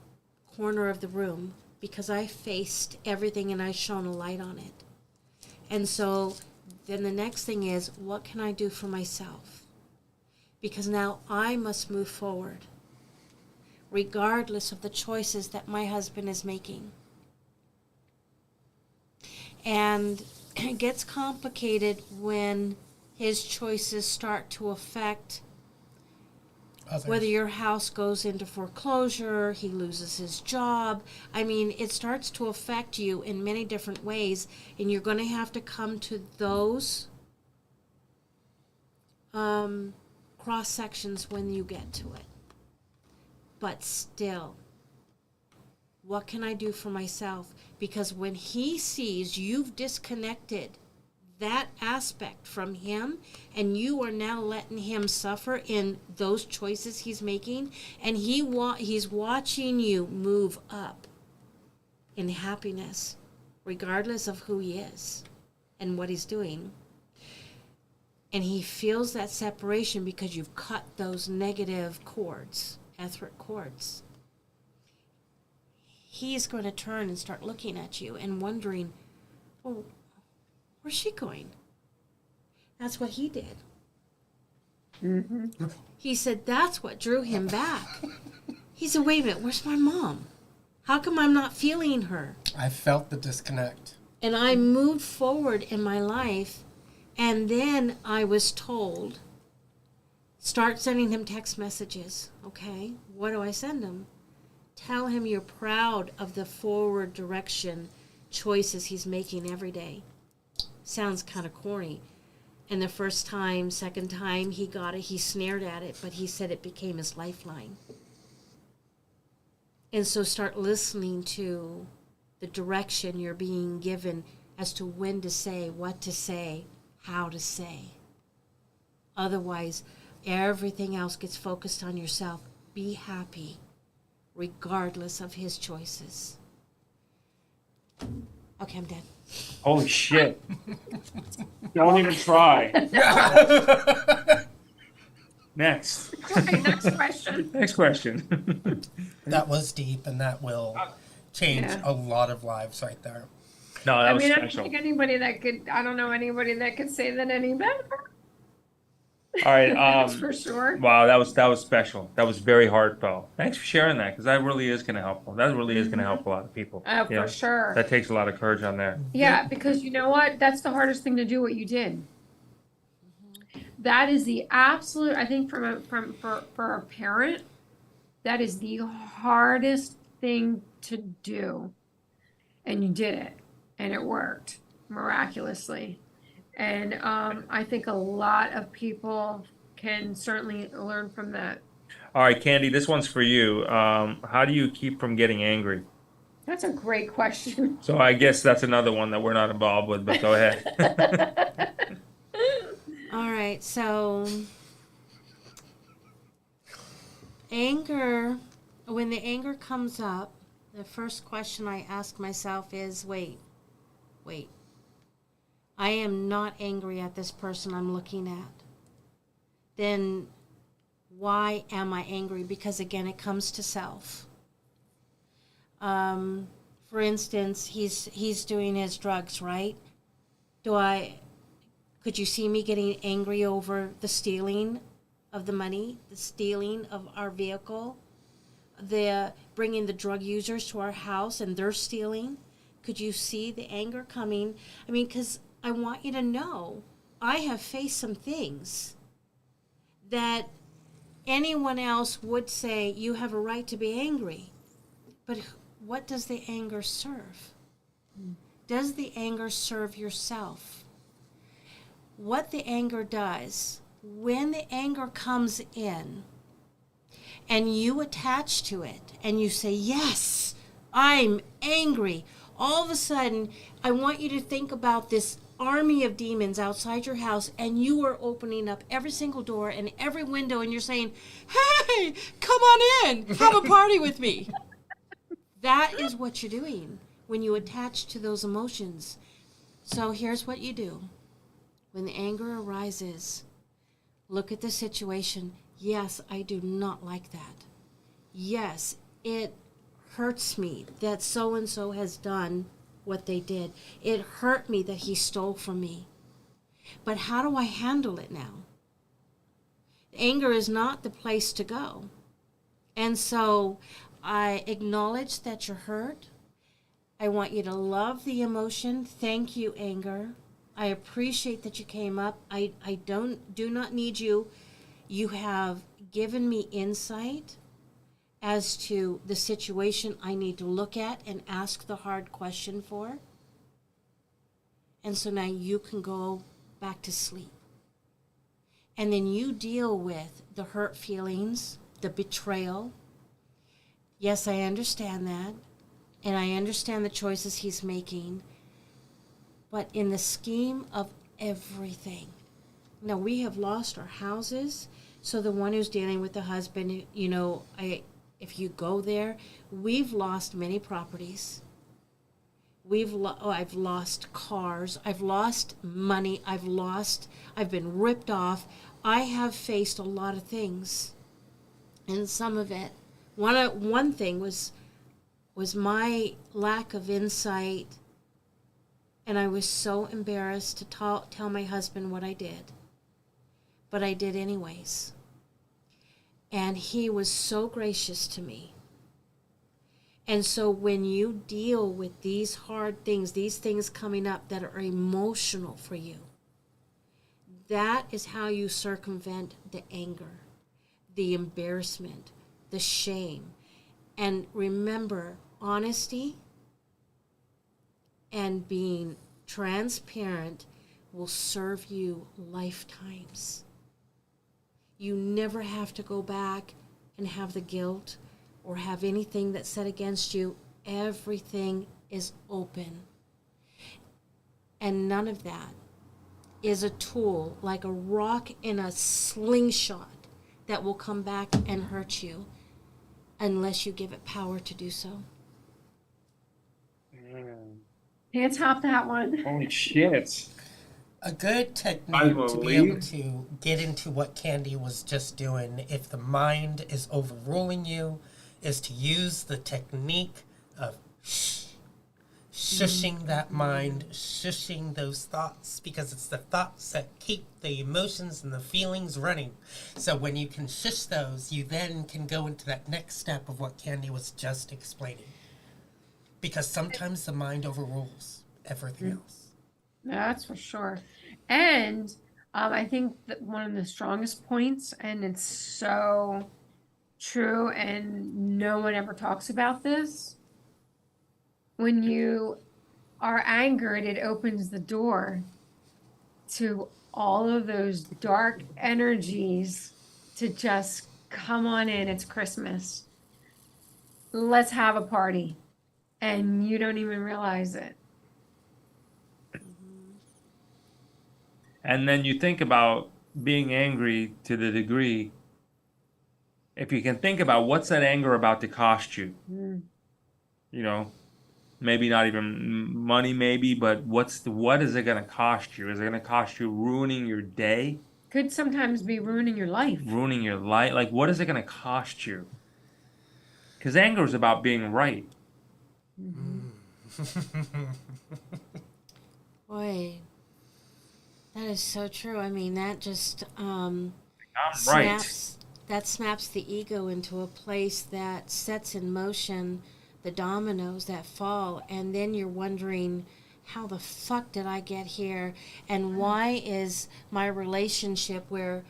corner of the room, because I faced everything and I shone a light on it. And so then the next thing is, what can I do for myself? Because now I must move forward, regardless of the choices that my husband is making. And it gets complicated when his choices start to affect Others. whether your house goes into foreclosure, he loses his job. I mean, it starts to affect you in many different ways, and you're going to have to come to those cross sections when you get to it. But still, what can I do for myself? Because when he sees you've disconnected that aspect from him, and you are now letting him suffer in those choices he's making, and he's watching you move up in happiness, regardless of who he is and what he's doing. And he feels that separation because you've cut those negative cords, etheric cords. He's going to turn and start looking at you and wondering, well, where's she going? That's what he did. Mm-hmm. He said that's what drew him back. He said, wait a minute, where's my mom? How come I'm not feeling her? I felt the disconnect. And I moved forward in my life, and then I was told, start sending him text messages. Okay, what do I send him? Tell him you're proud of the forward direction choices he's making every day. Sounds kind of corny. And the first time, second time he got it, he snared at it, but he said it became his lifeline. And so start listening to the direction you're being given as to when to say, what to say, how to say. Otherwise, everything else gets focused on yourself. Be happy, regardless of his choices. Okay, I'm done. Holy shit. Don't even try. Next. Okay, next question. Next question. That was deep, and that will change Yeah. a lot of lives right there. No, that I was mean, I special. don't think I don't know anybody that could say that any better. All right. That's for sure. Wow, that was special. That was very heartfelt. Thanks for sharing that, because that really is going to help. That really is going to help a lot of people. For Yeah. sure. That takes a lot of courage on there. Yeah, because you know what? That's the hardest thing to do, what you did. That is the absolute, I think for a parent, that is the hardest thing to do. And you did it. And it worked miraculously. And I think a lot of people can certainly learn from that. All right, Candy, this one's for you. How do you keep from getting angry? That's a great question. So I guess that's another one that we're not involved with, but go ahead. All right, so anger, when the anger comes up, the first question I ask myself is, wait. I am not angry at this person I'm looking at. Then why am I angry? Because again, it comes to self. For instance, he's doing his drugs, right? Could you see me getting angry over the stealing of the money, the stealing of our vehicle, the bringing the drug users to our house and they're stealing? Could you see the anger coming? I mean, because I want you to know I have faced some things that anyone else would say you have a right to be angry. But what does the anger serve? Does the anger serve yourself? What the anger does, when the anger comes in and you attach to it and you say, yes, I'm angry, all of a sudden, I want you to think about this army of demons outside your house, and you are opening up every single door and every window, and you're saying, hey, come on in, have a party with me. That is what you're doing when you attach to those emotions. So here's what you do. When the anger arises, look at the situation. Yes, I do not like that. Yes, it hurts me that so-and-so has done what they did. It hurt me that he stole from me. But how do I handle it now? Anger is not the place to go. And so I acknowledge that you're hurt. I want you to love the emotion. Thank you, anger. I appreciate that you came up. I do not need you. You have given me insight as to the situation I need to look at and ask the hard question for. And so now you can go back to sleep. And then you deal with the hurt feelings, the betrayal. Yes, I understand that. And I understand the choices he's making. But in the scheme of everything, now we have lost our houses. So the one who's dealing with the husband, if you go there, we've lost many properties. I've lost cars. I've lost money. I've been ripped off. I have faced a lot of things. And some of it, one thing was my lack of insight. And I was so embarrassed to tell my husband what I did. But I did anyways. And he was so gracious to me. And so when you deal with these hard things, these things coming up that are emotional for you, that is how you circumvent the anger, the embarrassment, the shame. And remember, honesty and being transparent will serve you lifetimes. You never have to go back and have the guilt or have anything that's said against you. Everything is open. And none of that is a tool like a rock in a slingshot that will come back and hurt you unless you give it power to do so. Can't top that one. Holy shit. A good I technique to be able believe. to get into what Candy was just doing, if the mind is overruling you, is to use the technique of shushing that mind, shushing those thoughts, because it's the thoughts that keep the emotions and the feelings running. So when you can shush those, you then can go into that next step of what Candy was just explaining. Because sometimes the mind overrules everything else. That's for sure. And I think that one of the strongest points, and it's so true, and no one ever talks about this, when you are angered, it opens the door to all of those dark energies to just come on in. It's Christmas. Let's have a party. And you don't even realize it. And then you think about being angry to the degree, if you can think about what's that anger about to cost you, maybe not even money, maybe, but what is it going to cost you? Is it going to cost you ruining your day? Could sometimes be ruining your life. Ruining your life? Like, what is it going to cost you? Because anger is about being right. Boy, That is so true. I mean, that just I'm right. snaps the ego into a place that sets in motion the dominoes that fall, and then you're wondering, how the fuck did I get here? And why is my relationship where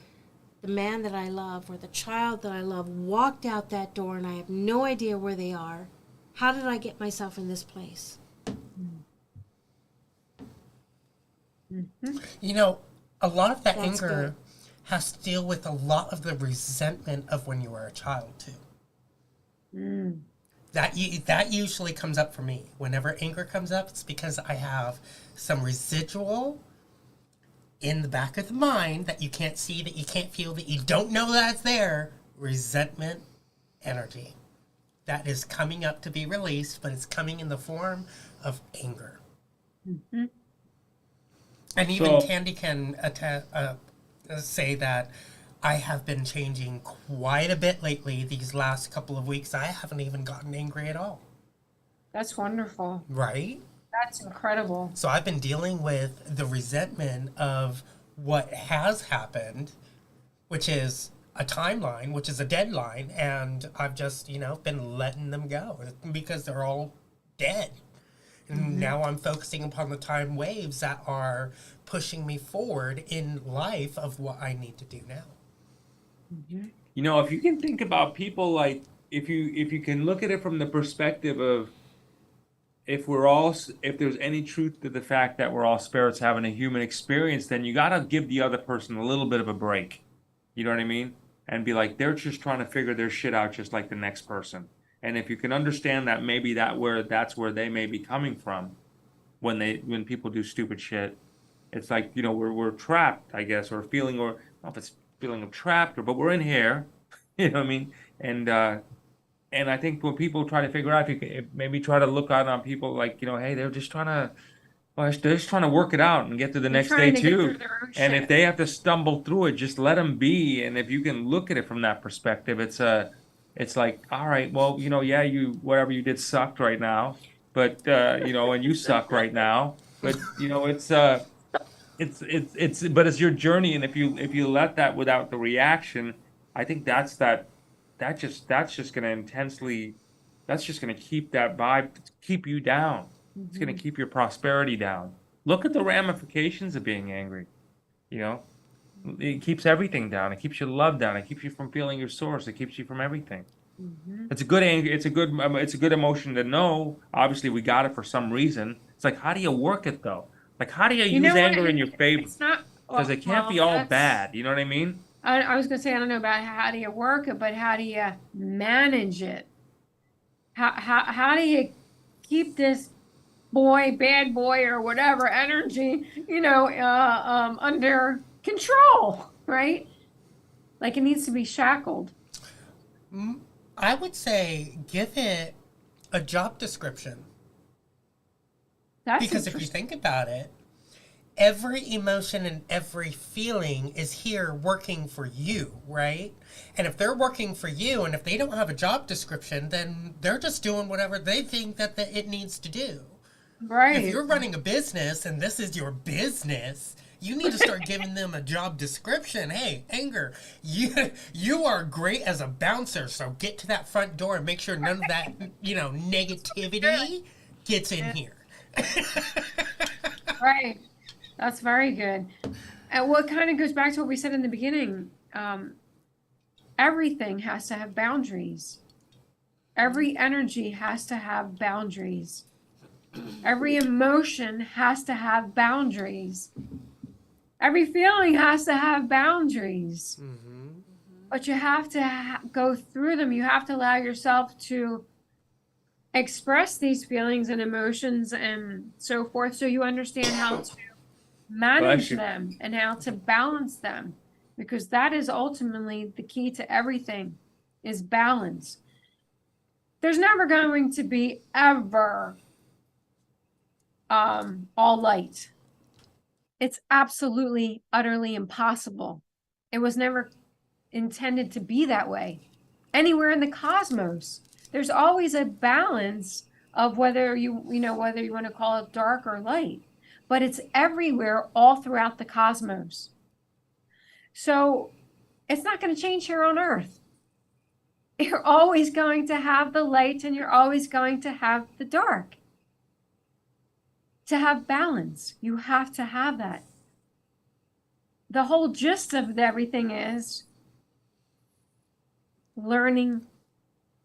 the man that I love or the child that I love walked out that door and I have no idea where they are? How did I get myself in this place? You know, a lot of that That's anger good. has to deal with a lot of the resentment of when you were a child too. That usually comes up for me. Whenever anger comes up, it's because I have some residual in the back of the mind that you can't see, that you can't feel, that you don't know that's there. Resentment energy that is coming up to be released, but it's coming in the form of anger. And even So, Candy can say that I have been changing quite a bit lately. These last couple of weeks, I haven't even gotten angry at all. That's wonderful. Right? That's incredible. So I've been dealing with the resentment of what has happened, which is a timeline, which is a deadline, and I've just, been letting them go because they're all dead. And now I'm focusing upon the time waves that are pushing me forward in life of what I need to do now. if you can think about people like, if you can look at it from the perspective of, if there's any truth to the fact that we're all spirits having a human experience, then you got to give the other person a little bit of a break. You know what I mean? And be like, they're just trying to figure their shit out just like the next person. And if you can understand that, maybe that's where they may be coming from when people do stupid shit. It's like, we're trapped, I guess, or feeling, or I don't know if it's feeling of trapped, but we're in here. You know what I mean? And I think when people try to figure out, if maybe try to look out on people like, hey, they're just trying to work it out and get to the They're next day trying to get too. through their own And if shit. they have to stumble through it, just let them be. And if you can look at it from that perspective, it's like, all right, well, yeah, whatever you did sucked right now, but and you suck right now. But but it's your journey, and if you let that without the reaction, I think that's just going to that's just going to keep that vibe, keep you down. It's going to keep your prosperity down. Look at the ramifications of being angry. You know, it keeps everything down. It keeps your love down. It keeps you from feeling your source. It keeps you from everything. It's a good anger. It's a good emotion to know. Obviously, we got it for some reason. It's like, how do you work it though? Like, how do you You use know what? anger in your favor? It's not, Because well, it can't be all bad. You know what I mean? I was going to say, I don't know about how do you work it, but how do you manage it? How do you keep this bad boy, or whatever energy, under control, right? Like it needs to be shackled. I would say give it a job description. That's Because if you interesting. think about it, every emotion and every feeling is here working for you, right? And if they're working for you and if they don't have a job description, then they're just doing whatever they think that it needs to do. If Right. you're running a business and this is your business, you need to start giving them a job description. Hey, anger, you are great as a bouncer, so get to that front door and make sure none of that, negativity gets in here. Right. That's very good. And what kind of goes back to what we said in the beginning. Everything has to have boundaries. Every energy has to have boundaries. Every emotion has to have boundaries. Every feeling has to have boundaries. But you have to go through them. You have to allow yourself to express these feelings and emotions and so forth, so you understand how to manage Bless you. them and how to balance them, because that is ultimately the key to everything, is balance. There's never going to be ever all light. It's absolutely utterly impossible. It was never intended to be that way anywhere in the cosmos. There's always a balance of whether you want to call it dark or light. but it's everywhere all throughout the cosmos. So it's not going to change here on Earth. You're always going to have the light and you're always going to have the dark. To have balance, you have to have that. The whole gist of everything is learning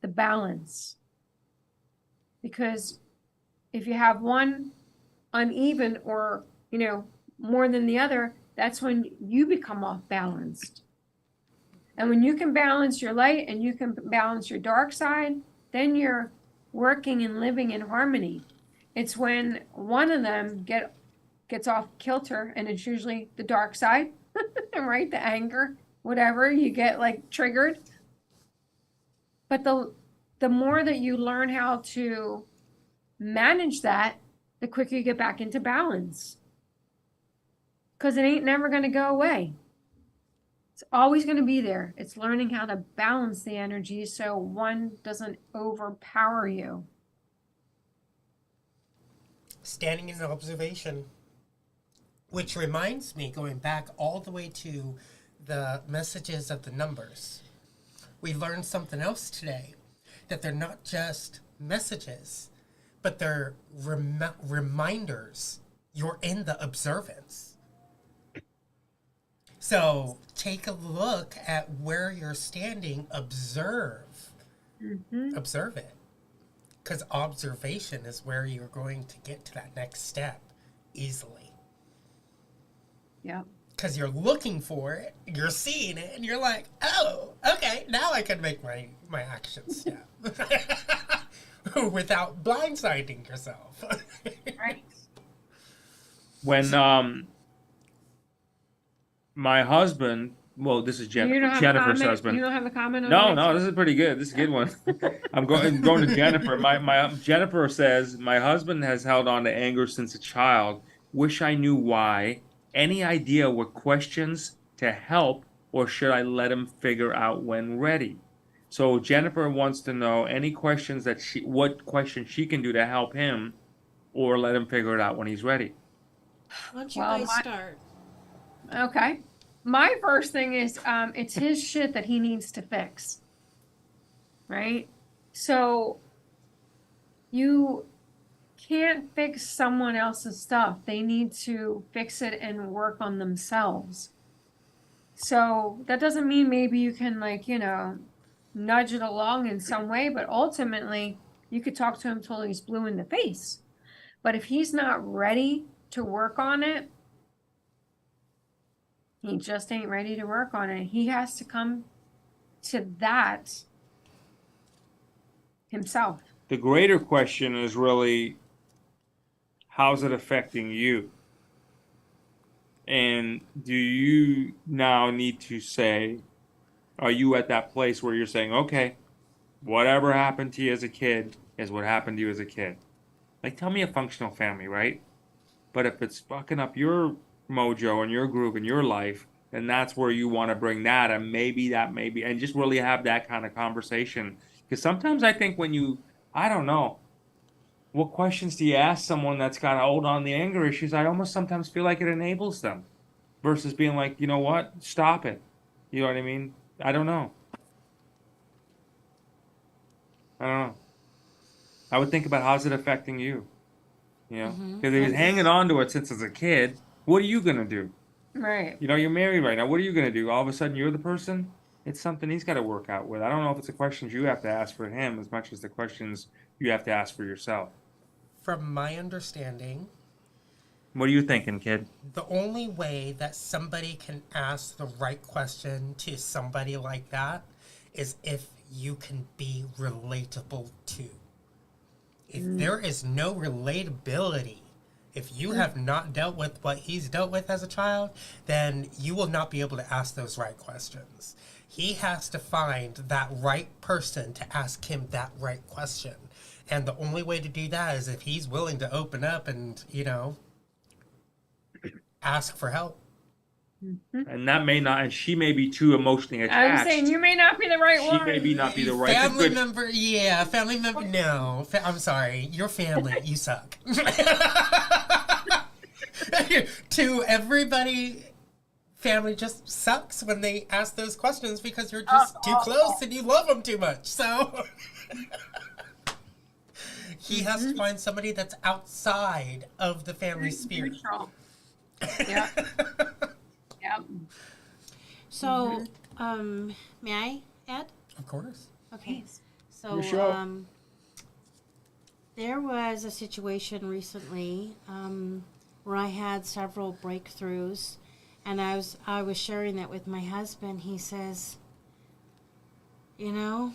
the balance. Because if you have one uneven or, more than the other, that's when you become off balanced. And when you can balance your light and you can balance your dark side, then you're working and living in harmony. It's when one of them gets off kilter, and it's usually the dark side, right? The anger, whatever, you get like triggered. But the more that you learn how to manage that, the quicker you get back into balance. Because it ain't never going to go away. It's always going to be there. It's learning how to balance the energy so one doesn't overpower you. Standing in observation. Which reminds me, going back all the way to the messages of the numbers. We learned something else today. That they're not just messages, but they're reminders. You're in the observance. So take a look at where you're standing. Observe. Mm-hmm. Observe it. Because observation is where you're going to get to that next step easily. Yeah. Because you're looking for it, you're seeing it, and you're like, oh, okay, now I can make my action step. Without blindsiding yourself. Right. When my husband, well, this is You don't have Jennifer's a comment? husband. You don't have a comment on No, that? this is pretty good. This is a good one. I'm going to Jennifer. My Jennifer says, my husband has held on to anger since a child. Wish I knew why. Any idea what questions to help, or should I let him figure out when ready? So Jennifer wants to know any questions what questions she can do to help him, or let him figure it out when he's ready. Why don't you Well, guys start? Okay. My first thing is, it's his shit that he needs to fix. Right? So you can't fix someone else's stuff. They need to fix it and work on themselves. So that doesn't mean maybe you can nudge it along in some way, but ultimately you could talk to him till he's blue in the face. But if he's not ready to work on it, he just ain't ready to work on it. He has to come to that himself. The greater question is really, how's it affecting you? And do you now need to say, are you at that place where you're saying, okay, whatever happened to you as a kid is what happened to you as a kid? Like, tell me a functional family, right? But if it's fucking up your mojo and your groove in your life, then that's where you want to bring that, and maybe and just really have that kind of conversation. Because sometimes I think I don't know, what questions do you ask someone that's got to hold on the anger issues? I almost sometimes feel like it enables them versus being like, you know what, stop it. You know what I mean? I don't know. I would think about, how's it affecting you? Because if he's hanging on to it since as a kid, what are you going to do? Right. You're married right now. What are you going to do? All of a sudden you're the person? It's something he's got to work out with. I don't know if it's the questions you have to ask for him as much as the questions you have to ask for yourself. From my understanding, what are you thinking, kid? the only way that somebody can ask the right question to somebody like that is if you can be relatable to. If there is no relatability, if you have not dealt with what he's dealt with as a child, then you will not be able to ask those right questions. He has to find that right person to ask him that right question. And the only way to do that is if he's willing to open up and, ask for help. And that may not, and she may be too emotionally attached. I'm saying you may not be the right one. She may not be the right Family member, no. I'm sorry, your family, you suck. To everybody, family just sucks when they ask those questions because you're just too close and you love them too much. So he has to find somebody that's outside of the family sphere. Neutral. Yeah. Yep. So, may I, Ed? Of course. Okay. So, Your show. there was a situation recently where I had several breakthroughs, and I was sharing that with my husband. He says, you know,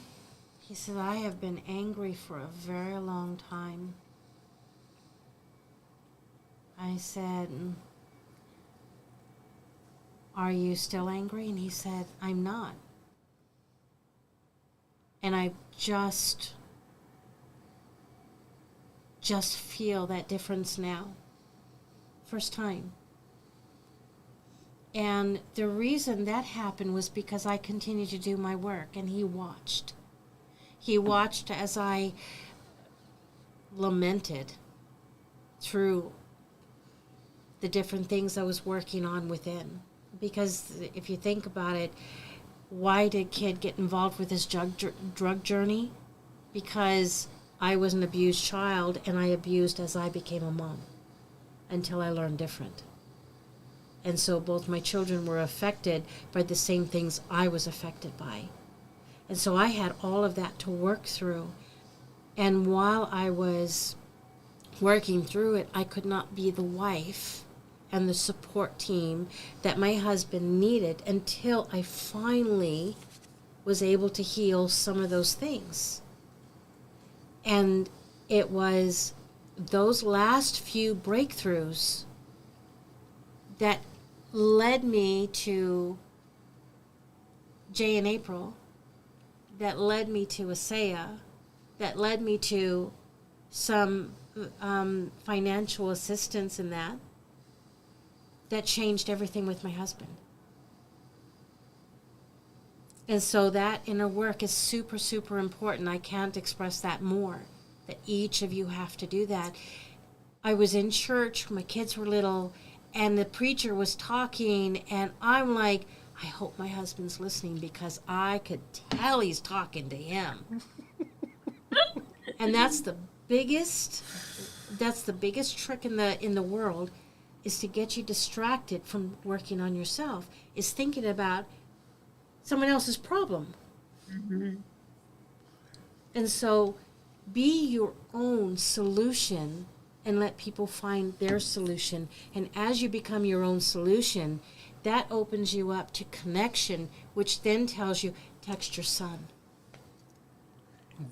he said, I have been angry for a very long time. I said, are you still angry? And he said, I'm not. And I just feel that difference now. First time. And the reason that happened was because I continued to do my work, and he watched. He watched as I lamented through the different things I was working on within. Because if you think about it, why did Kid get involved with his drug journey? Because I was an abused child, and I abused as I became a mom until I learned different. And so both my children were affected by the same things I was affected by. And so I had all of that to work through. And while I was working through it, I could not be the wife and the support team that my husband needed until I finally was able to heal some of those things. And it was those last few breakthroughs that led me to Jay and April, that led me to Asaya, that led me to some financial assistance in that changed everything with my husband. And so that inner work is super, super important. I can't express that more, that each of you have to do that. I was in church, my kids were little, and the preacher was talking, and I'm like, I hope my husband's listening because I could tell he's talking to him. And that's the biggest trick in the world, is to get you distracted from working on yourself, is thinking about someone else's problem. Mm-hmm. And so be your own solution and let people find their solution. And as you become your own solution, that opens you up to connection, which then tells you, text your son.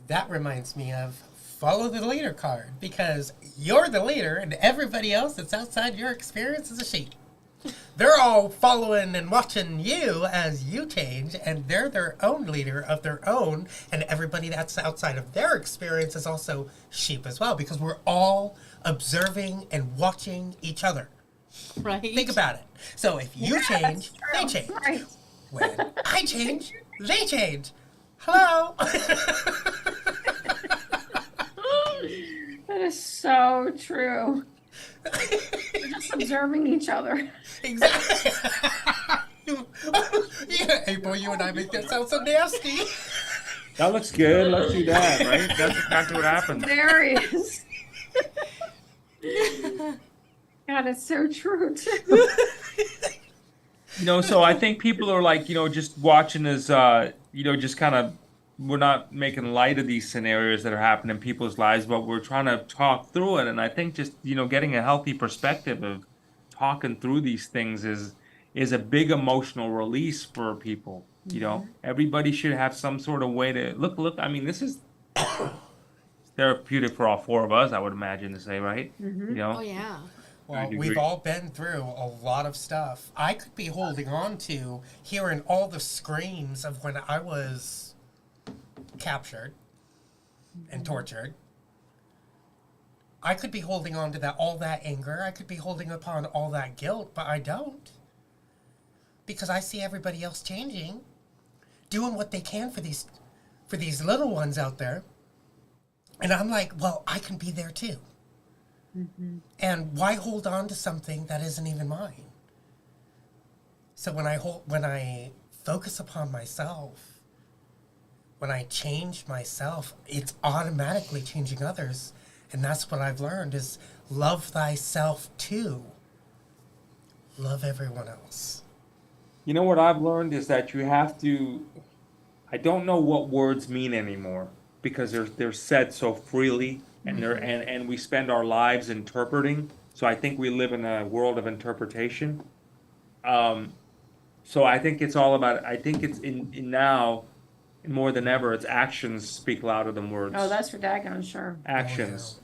That reminds me of follow the leader card, because you're the leader and everybody else that's outside your experience is a sheep. They're all following and watching you as you change, and they're their own leader of their own, and everybody that's outside of their experience is also sheep as well, because we're all observing and watching each other. Right. Think about it. So if you change, they change. Right. When I change, they change. Hello? That is so true. We're just observing each other. Exactly. Yeah, April, you and I make that sound so nasty. That looks good. Let's do that, right? That's exactly what happens. There he is. God, it's so true too. So I think people are like, just watching as, just kind of, we're not making light of these scenarios that are happening in people's lives, but we're trying to talk through it. And I think just, getting a healthy perspective of talking through these things is a big emotional release for people. Everybody should have some sort of way to look. I mean, this is therapeutic for all four of us, I would imagine to say, right? Mm-hmm. Oh, yeah. Well, we've all been through a lot of stuff. I could be holding on to hearing all the screams of when I was captured and tortured. I could be holding on to that, all that anger. I could be holding upon all that guilt, but I don't. Because I see everybody else changing, doing what they can for these little ones out there. And I'm like, well, I can be there too. And why hold on to something that isn't even mine? So when I focus upon myself, when I change myself, it's automatically changing others. And that's what I've learned is love thyself too. Love everyone else. You know what I've learned is that you have to. I don't know what words mean anymore because they're said so freely, and and we spend our lives interpreting. So I think we live in a world of interpretation. So I think it's all about. I think it's in now more than ever. It's actions speak louder than words. Oh, that's for daggone sure. Actions.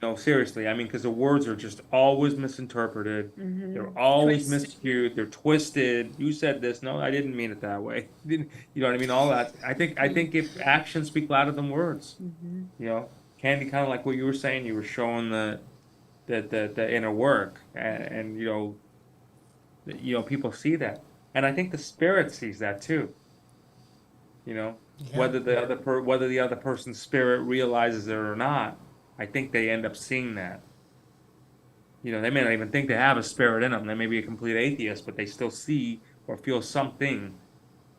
No, seriously. I mean, because the words are just always misinterpreted. They're always Twisted. miscued. They're twisted. You said this. No, I didn't mean it that way. You know what I mean? All that. I think if actions speak louder than words, you know, Candy, kind of like what you were saying. You were showing the inner work, and you know, people see that, and I think the spirit sees that too. You know, Yeah. whether the other person's spirit realizes it or not, I think they end up seeing that. You know, they may not even think they have a spirit in them. They may be a complete atheist, but they still see or feel something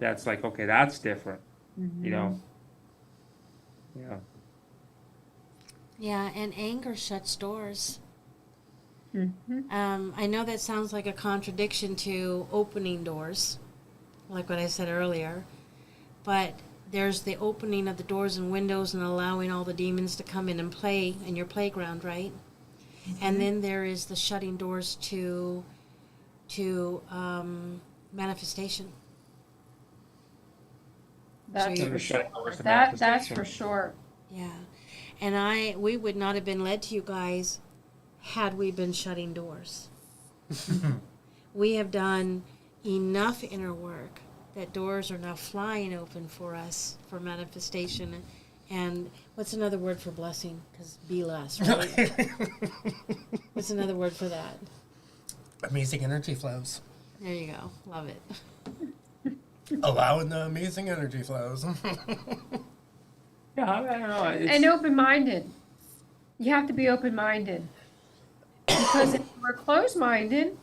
that's like, okay, that's different. You know? Yeah. Yeah, and anger shuts doors. I know that sounds like a contradiction to opening doors, like what I said earlier, but there's the opening of the doors and windows and allowing all the demons to come in and play in your playground, right? And then there is the shutting doors to manifestation. That's So for shut sure. doors to That's manifestation. for sure. Yeah, and we would not have been led to you guys had we been shutting doors. We have done enough inner work that doors are now flying open for us for manifestation. And what's another word for blessing? Because be less, right? What's another word for that? Amazing energy flows. There you go. Love it. Allowing the amazing energy flows. Yeah, I don't know. And open-minded. You have to be open-minded. Because if you were closed-minded,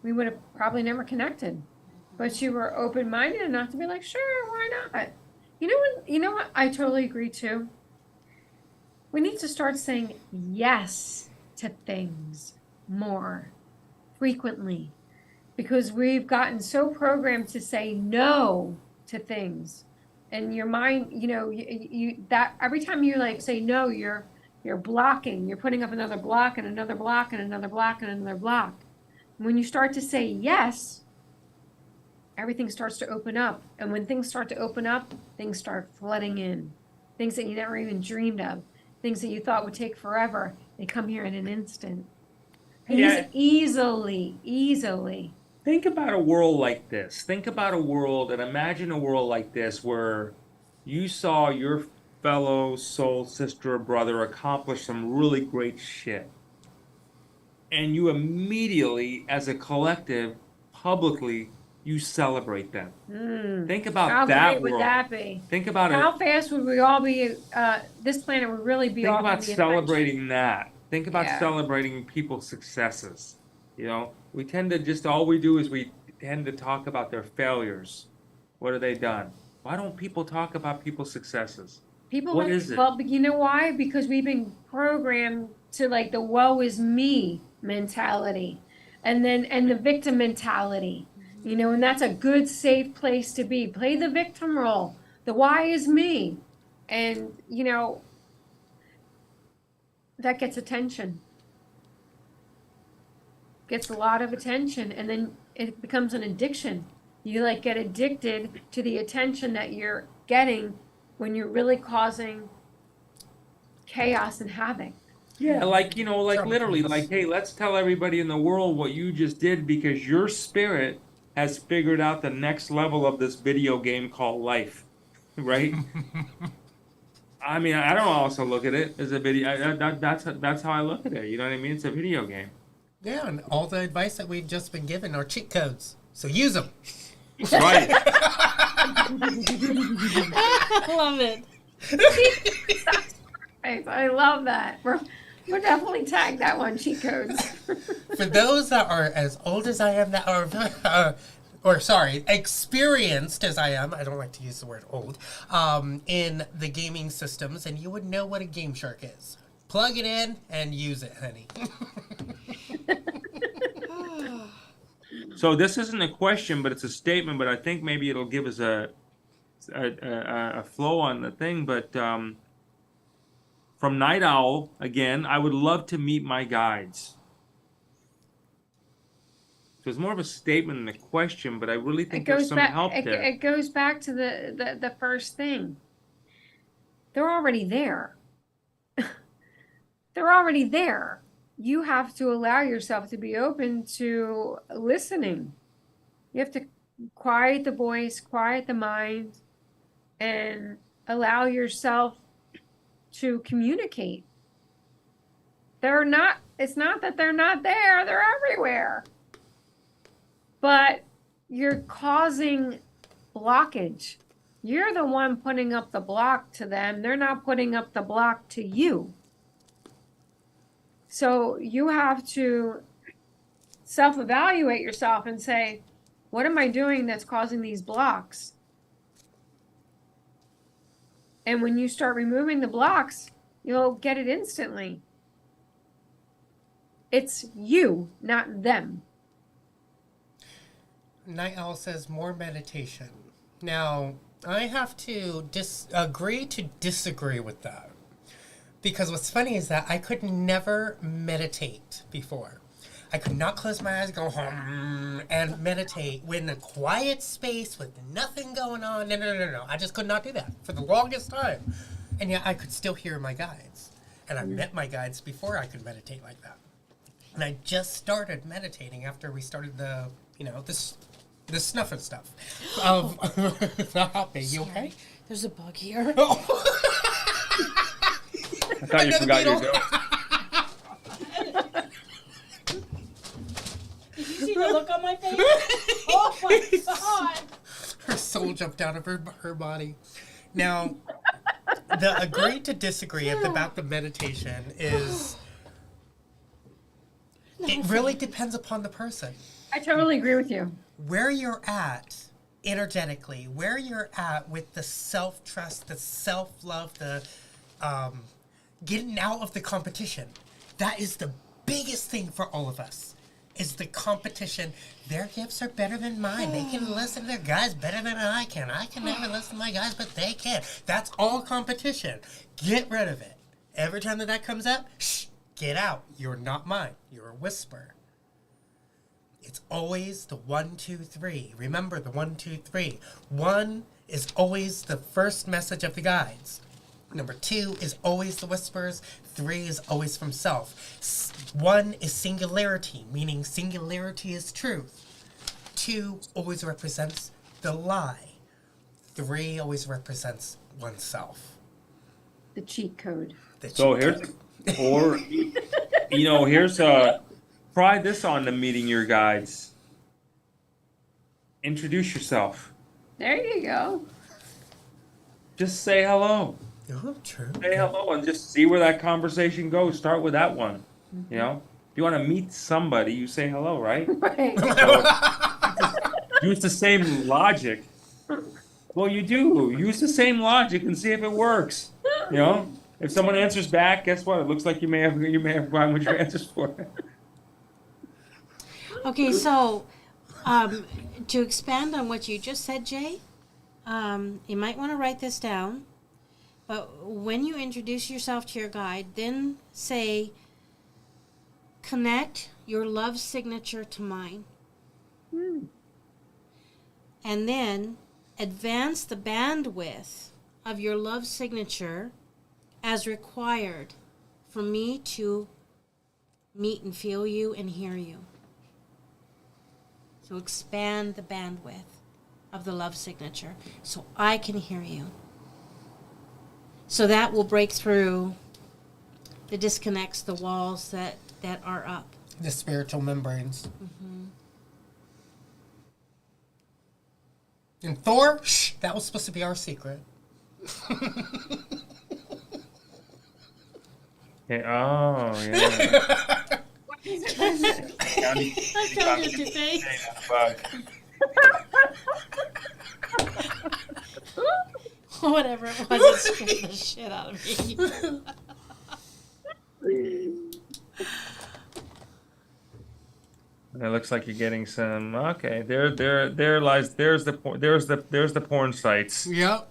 we would have probably never connected. But you were open-minded enough to be like, sure, why not? You know what? I totally agree too. We need to start saying yes to things more frequently because we've gotten so programmed to say no to things. And your mind, you that every time you like say no, you're blocking. You're putting up another block and another block and another block and another block. When you start to say yes, everything starts to open up. And when things start to open up, things start flooding in. Things that you never even dreamed of. Things that you thought would take forever, they come here in an instant. Yeah. Easily. Think about a world like this. Think about a world and imagine a world like this where you saw your fellow soul sister or brother accomplish some really great shit. And you immediately, as a collective, publicly, you celebrate them. Think about How that great would world. that be? Think about How it. fast would we all be, this planet would really be Think off about in the celebrating that. Think about Yeah. celebrating people's successes. You know, we tend to just all we do is we tend to talk about their failures. What have they done? Why don't people talk about people's successes? People What like, is it? well, but you know why? Because we've been programmed to like the woe is me mentality and the victim mentality, and that's a good, safe place to be. Play the victim role. The why is me. And, that gets attention. Gets a lot of attention. And then it becomes an addiction. You like get addicted to the attention that you're getting when you're really causing chaos and havoc. Yeah, like, literally, Troubles. like, hey, let's tell everybody in the world what you just did because your spirit has figured out the next level of this video game called life, right? I mean, I don't also look at it as a video. That's how I look at it. You know what I mean? It's a video game. Yeah, and all the advice that we've just been given are cheat codes. So use them. Right. I love it. I love that. We'll definitely tag that one, cheat codes. For those that are as old as I am, that are, or sorry, experienced as I am, I don't like to use the word old, in the gaming systems, and you would know what a Game Shark is. Plug it in and use it, honey. So this isn't a question, but it's a statement. But I think maybe it'll give us a flow on the thing. But from Night Owl again, I would love to meet my guides. So it's more of a statement than a question, but I really think there's some help there. It goes back to the first thing. They're already there. They're already there. You have to allow yourself to be open to listening. You have to quiet the voice, quiet the mind, and allow yourself to communicate. It's not that they're not there, they're everywhere. But you're causing blockage. You're the one putting up the block to them. They're not putting up the block to you. So you have to self-evaluate yourself and say, what am I doing that's causing these blocks? And when you start removing the blocks, you'll get it instantly. It's you, not them. Night Owl says more meditation. Now, I have to agree to disagree with that. Because what's funny is that I could never meditate before. I could not close my eyes, go home, and meditate in a quiet space with nothing going on. No. I just could not do that for the longest time. And yet I could still hear my guides. And I met my guides before I could meditate like that. And I just started meditating after we started the snuff and stuff. The hot baby, you okay? There's a bug here. I thought you forgot your joke. Did you see the look on my face? Oh my God. Her soul jumped out of her body. Now, the agree to disagree about the meditation is, it really depends upon the person. I totally agree with you. Where you're at energetically, where you're at with the self-trust, the self-love, the getting out of the competition. That is the biggest thing for all of us, is the competition. Their gifts are better than mine. They can listen to their guys better than I can. I can never listen to my guys, but they can. That's all competition. Get rid of it. Every time that comes up, shh, get out. You're not mine. You're a whisper. It's always the 1, 2, 3. Remember the 1, 2, 3. 1 is always the first message of the guides. Number 2 is always the whispers. 3 is always from self. 1 is singularity, meaning singularity is truth. 2 always represents the lie. 3 always represents oneself. The cheat code. So here's, or, here's try this on the meeting your guides. Introduce yourself. There you go. Just say hello. Oh, true. Say hello and just see where that conversation goes. Start with that one. You know, if you want to meet somebody, you say hello, right? Right. So, use the same logic. Well, you do. Use the same logic and see if it works. You know, if someone answers back, guess what? It looks like you may have gotten what your answers for. Okay, so to expand on what you just said, Jay, you might want to write this down. But when you introduce yourself to your guide, then say, connect your love signature to mine. And then advance the bandwidth of your love signature as required for me to meet and feel you and hear you. So expand the bandwidth of the love signature so I can hear you. So that will break through the disconnects, the walls that are up. The spiritual membranes. Mm-hmm. And Thor, shh, that was supposed to be our secret. Oh, yeah. I told you today. Whatever it was, it scared the shit out of me. It looks like you're getting some. Okay, there lies. There's the porn sites. Yep.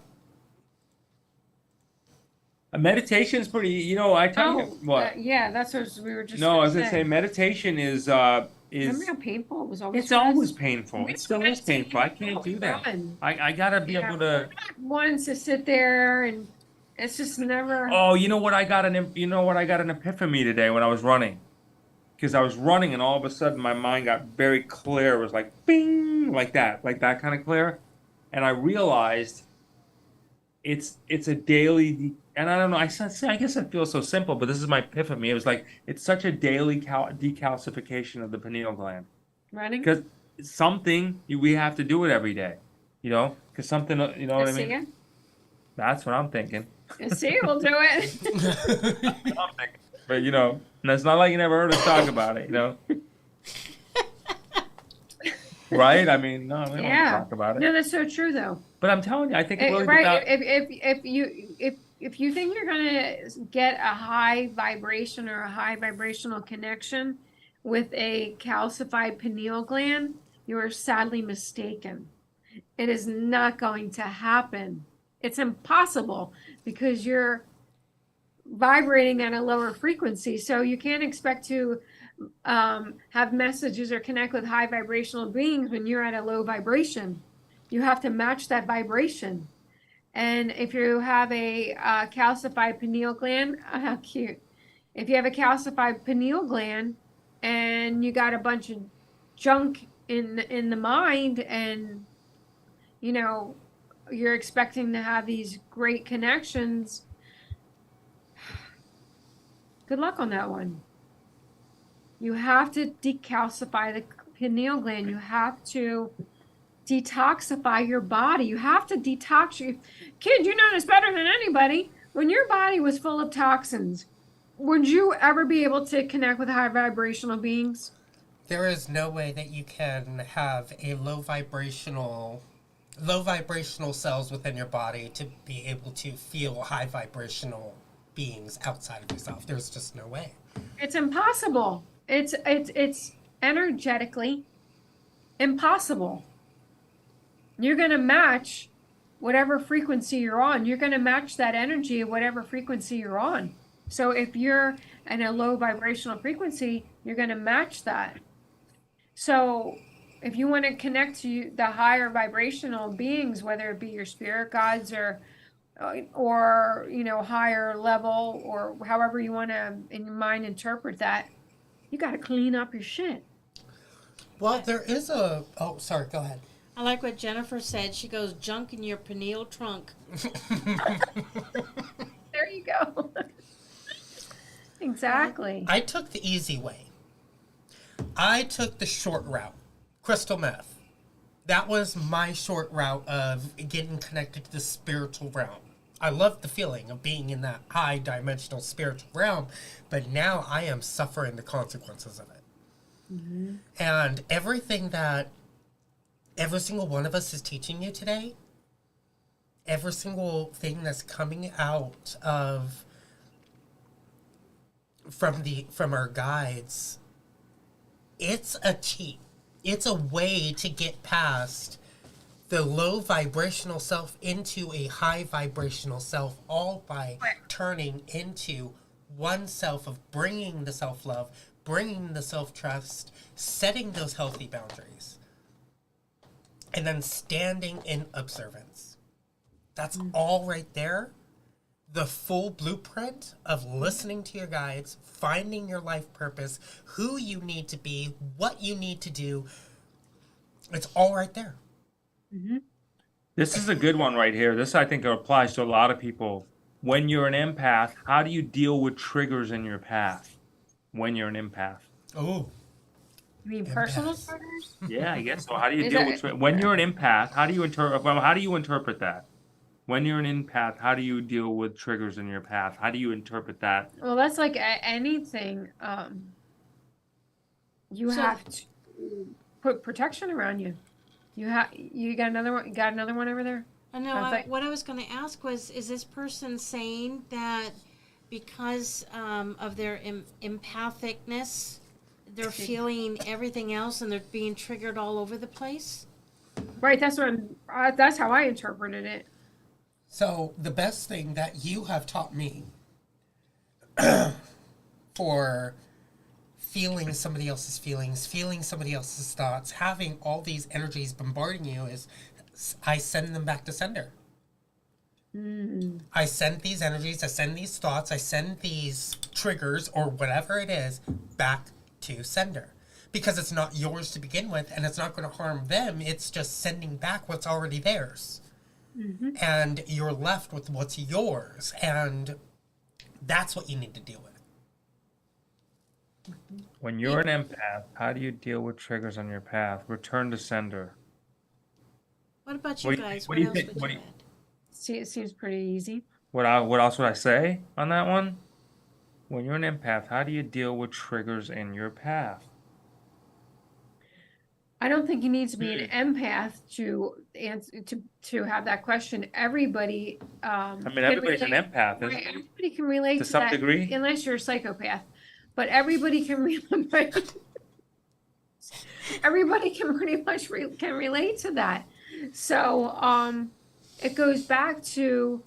Meditation's pretty. You know, I tell you Oh, what. yeah, that's what we were just No, I gonna was gonna say meditation Remember is how painful it was always it's for us? always painful. It still is painful. I can't do that. Run. I gotta be Yeah. able to. Wants to sit there and it's just never. Oh, you know what? I got an epiphany today when I was running. Because I was running and all of a sudden my mind got very clear. It was like bing, like that kind of clear. And I realized it's a daily, and I don't know, I guess it feels so simple, but this is my epiphany. It was like, it's such a daily decalcification of the pineal gland. Running. Because something, we have to do it every day. You know? Because something, you know what I mean? That's what I'm thinking. See, we'll do it. But, you know, and it's not like you never heard us talk about it, you know? Right? I mean, no, we don't talk about it. No, that's so true, though. But I'm telling you, I think it really right. If you think you're gonna get a high vibration or a high vibrational connection with a calcified pineal gland, you are sadly mistaken. It is not going to happen. It's impossible because you're vibrating at a lower frequency. So you can't expect to have messages or connect with high vibrational beings when you're at a low vibration. You have to match that vibration. And if you have a calcified pineal gland, how cute. If you have a calcified pineal gland and you got a bunch of junk in the mind, and you know you're expecting to have these great connections, good luck on that one. You have to decalcify the pineal gland. You have to detoxify your body. You have to detox your kid. You know this better than anybody. When your body was full of toxins, would you ever be able to connect with high vibrational beings? There is no way that you can have a low vibrational cells within your body to be able to feel high vibrational beings outside of yourself. There's just no way. It's impossible. It's energetically impossible. You're going to match whatever frequency you're on. You're going to match that energy at whatever frequency you're on. So if you're in a low vibrational frequency, you're going to match that. So if you want to connect to the higher vibrational beings, whether it be your spirit guides or you know, higher level, or however you want to in your mind interpret that, you got to clean up your shit. Well, there is a... Oh, sorry, go ahead. I like what Jennifer said. She goes, junk in your pineal trunk. There you go. Exactly. I took the easy way. I took the short route. Crystal meth. That was my short route of getting connected to the spiritual realm. I love the feeling of being in that high dimensional spiritual realm, but now I am suffering the consequences of it. Mm-hmm. And everything that every single one of us is teaching you today, every single thing that's coming out of from our guides, it's a cheat. It's a way to get past the low vibrational self into a high vibrational self, all by turning into one self of bringing the self-love, bringing the self-trust, setting those healthy boundaries, and then standing in observance. That's all right there. The full blueprint of listening to your guides, finding your life purpose, who you need to be, what you need to do. It's all right there. Mm-hmm. This is a good one right here. This, I think, applies to a lot of people. When you're an empath, how do you deal with triggers in your path when you're an empath? Oh. You mean personal triggers? Yeah, I guess so. How do you deal with when you're an empath? How do you interpret that? When you're an empath, how do you deal with triggers in your path? How do you interpret that? Well, that's like anything. You So- have to put protection around you. You got another one. You got another one over there. I know. I thought- What I was going to ask was, is this person saying that because of their empathicness, they're feeling everything else and they're being triggered all over the place? Right. That's what. That's how I interpreted it. So the best thing that you have taught me for feeling somebody else's feelings, feeling somebody else's thoughts, having all these energies bombarding you is I send them back to sender. I send these energies, I send these thoughts, I send these triggers or whatever it is back to sender. Because it's not yours to begin with and it's not going to harm them. It's just sending back what's already theirs. And you're left with what's yours. And that's what you need to deal with. When you're an empath, how do you deal with triggers on your path? Return to sender. What about What you do you guys? think- what do you else think- would what you do you- add? See, it seems pretty easy. What else would I say on that one? When you're an empath, how do you deal with triggers in your path? I don't think you need to be an empath to answer to have that question. Everybody. I mean, everybody's an empath, isn't Right, it? everybody can relate To to some that, degree? unless you're a psychopath. But everybody can everybody can pretty much can relate to that. So it goes back to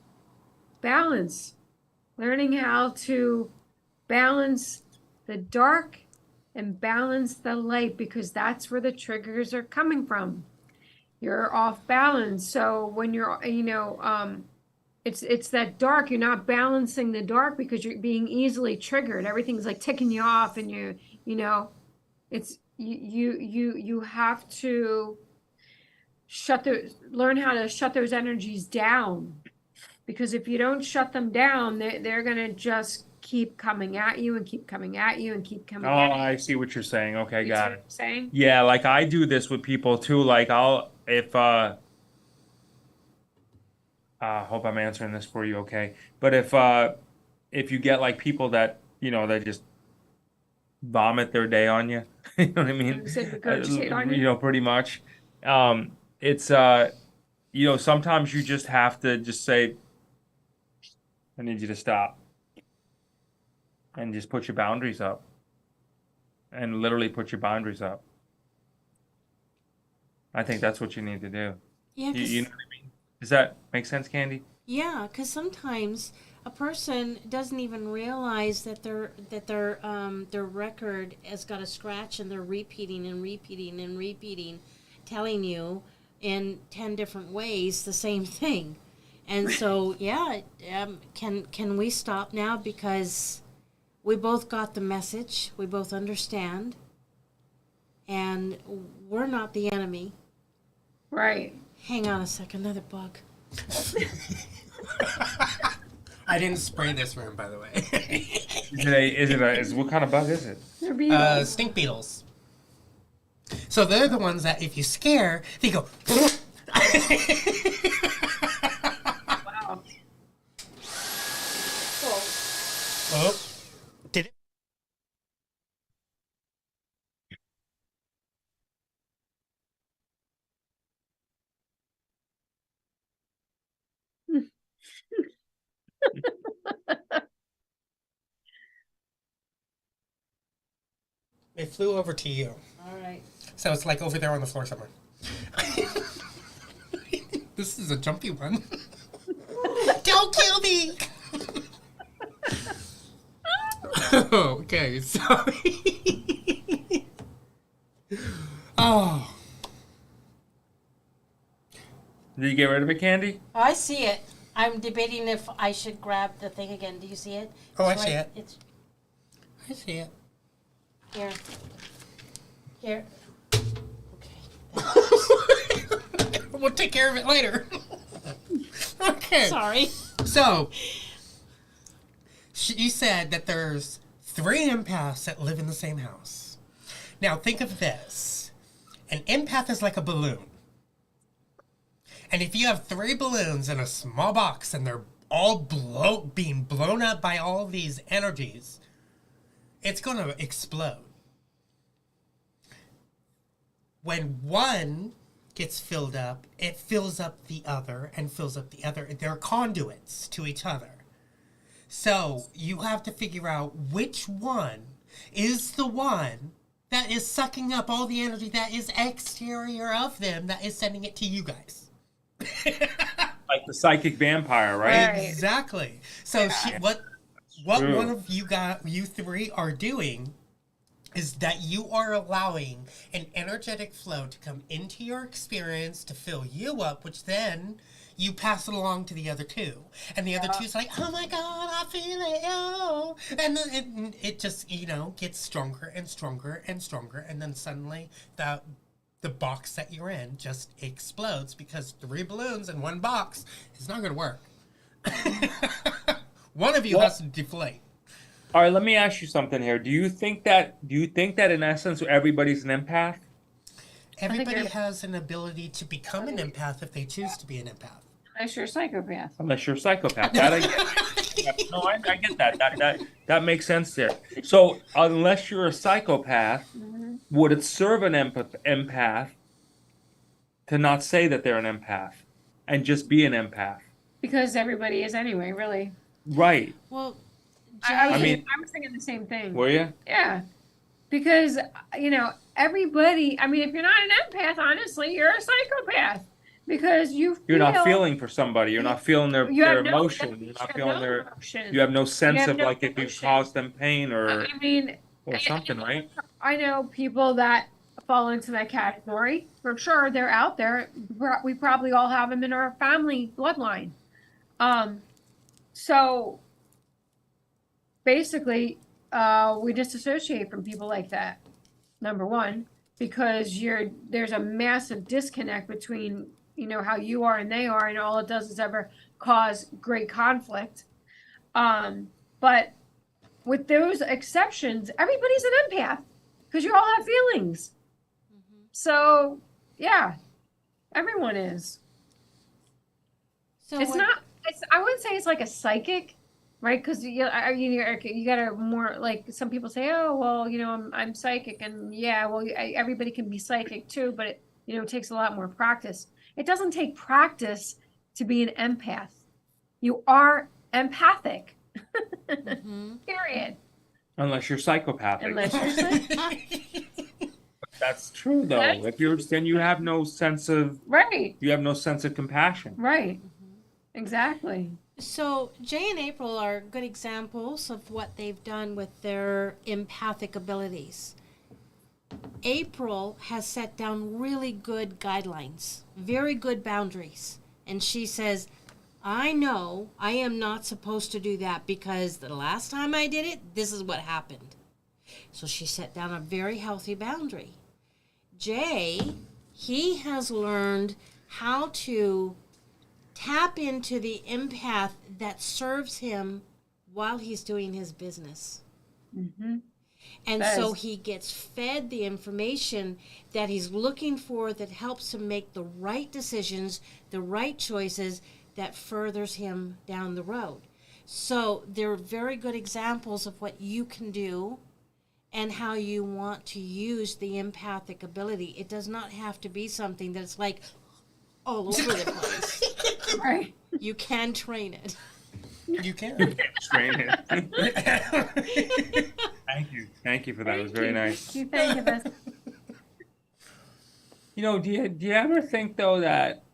balance, learning how to balance the dark and balance the light, because that's where the triggers are coming from. You're off balance. So when you're, it's that dark, you're not balancing the dark because you're being easily triggered. Everything's like ticking you off, and it's you have to learn how to shut those energies down, because if you don't shut them down, they're gonna just keep coming at you and keep coming at you and keep coming Oh, at you. I see what you're saying. Okay, You see got what it. I'm saying? Yeah, like I do this with people too. Like hope I'm answering this for you okay. But if you get like people that, they just vomit their day on you, you know what I mean? You said regurgitate on you? Pretty much. It's sometimes you just have to just say, I need you to stop. And just put your boundaries up. And literally put your boundaries up. I think that's what you need to do. Yeah, You know what I mean? Does that make sense, Candy? yeah, because sometimes a person doesn't even realize that their record has got a scratch, and they're repeating and repeating and repeating, telling you in 10 different ways the same thing. And so, yeah, can we stop now, because we both got the message, we both understand, and we're not the enemy. Right. Hang on a second, another bug. I didn't spray this room, by the way. What kind of bug is it? They're beetles. Stink beetles. So they're the ones that if you scare, they go. Wow. Oh, did it? It flew over to you. All right. So it's like over there on the floor somewhere. This is a jumpy one. Don't kill me! Okay, sorry. Oh. Did you get rid of it, Candy? Oh, I see it. I'm debating if I should grab the thing again. Do you see it? Oh, It's I see it. It's I see it. here. Here. Okay. We'll take care of it later. Okay. Sorry. So, you said that there's 3 empaths that live in the same house. Now, think of this. An empath is like a balloon. And if you have 3 balloons in a small box and they're all being blown up by all these energies, it's going to explode. When one gets filled up, it fills up the other and fills up the other. They're conduits to each other. So you have to figure out which one is the one that is sucking up all the energy that is exterior of them, that is sending it to you guys. Like the psychic vampire, right? Right. Exactly. So what true. one of you 3 are doing is that you are allowing an energetic flow to come into your experience to fill you up, which then you pass it along to the other 2. And the other 2's like, oh my God, I feel it. Oh. And then it just, gets stronger and stronger and stronger. And then suddenly the box that you're in just explodes, because 3 balloons in 1 box is not going to work. One of you has to deflate. All right, let me ask you something here. Do you think that in essence everybody's an empath? Everybody has an ability to become an empath if they choose to be an empath. Unless you're a psychopath. Unless you're a psychopath. That I get. No, I get that. That makes sense there. So unless you're a psychopath, would it serve an empath to not say that they're an empath and just be an empath? Because everybody is anyway, really. Right. Well, I Jay, was thinking the same thing. Were you? Yeah. Because, everybody, if you're not an empath, honestly, you're a psychopath. Because you're not feeling for somebody. You're not feeling their emotion. You're not feeling emotion. you have no sense of no like if you emotion. caused them pain or something, right? I know people that fall into that category. For sure, they're out there. We probably all have them in our family bloodline. So basically, we disassociate from people like that. Number one, because there's a massive disconnect between how you are and they are, and all it does is ever cause great conflict. But with those exceptions, everybody's an empath because you all have feelings. So yeah, everyone is. so It's what- not. I wouldn't say it's like a psychic, right? Because you gotta more like some people say, oh well, I'm psychic, and yeah, well everybody can be psychic too, but it takes a lot more practice. It doesn't take practice to be an empath. You are empathic. Period. Unless you're psychopathic. Unless you're psychic. That's true though. Then you have no sense of Right. you have no sense of compassion. Right. Exactly. So Jay and April are good examples of what they've done with their empathic abilities. April has set down really good guidelines, very good boundaries. And she says, I know I am not supposed to do that because the last time I did it, this is what happened. So she set down a very healthy boundary. Jay, he has learned how to tap into the empath that serves him while he's doing his business. And so he gets fed the information that he's looking for that helps him make the right decisions, the right choices that furthers him down the road. So they're very good examples of what you can do and how you want to use the empathic ability. It does not have to be something that's like all over the place. Right. You can train it. You can. Train it. Thank you for that. It was very nice. Thank you. Thank you. Do you ever think though that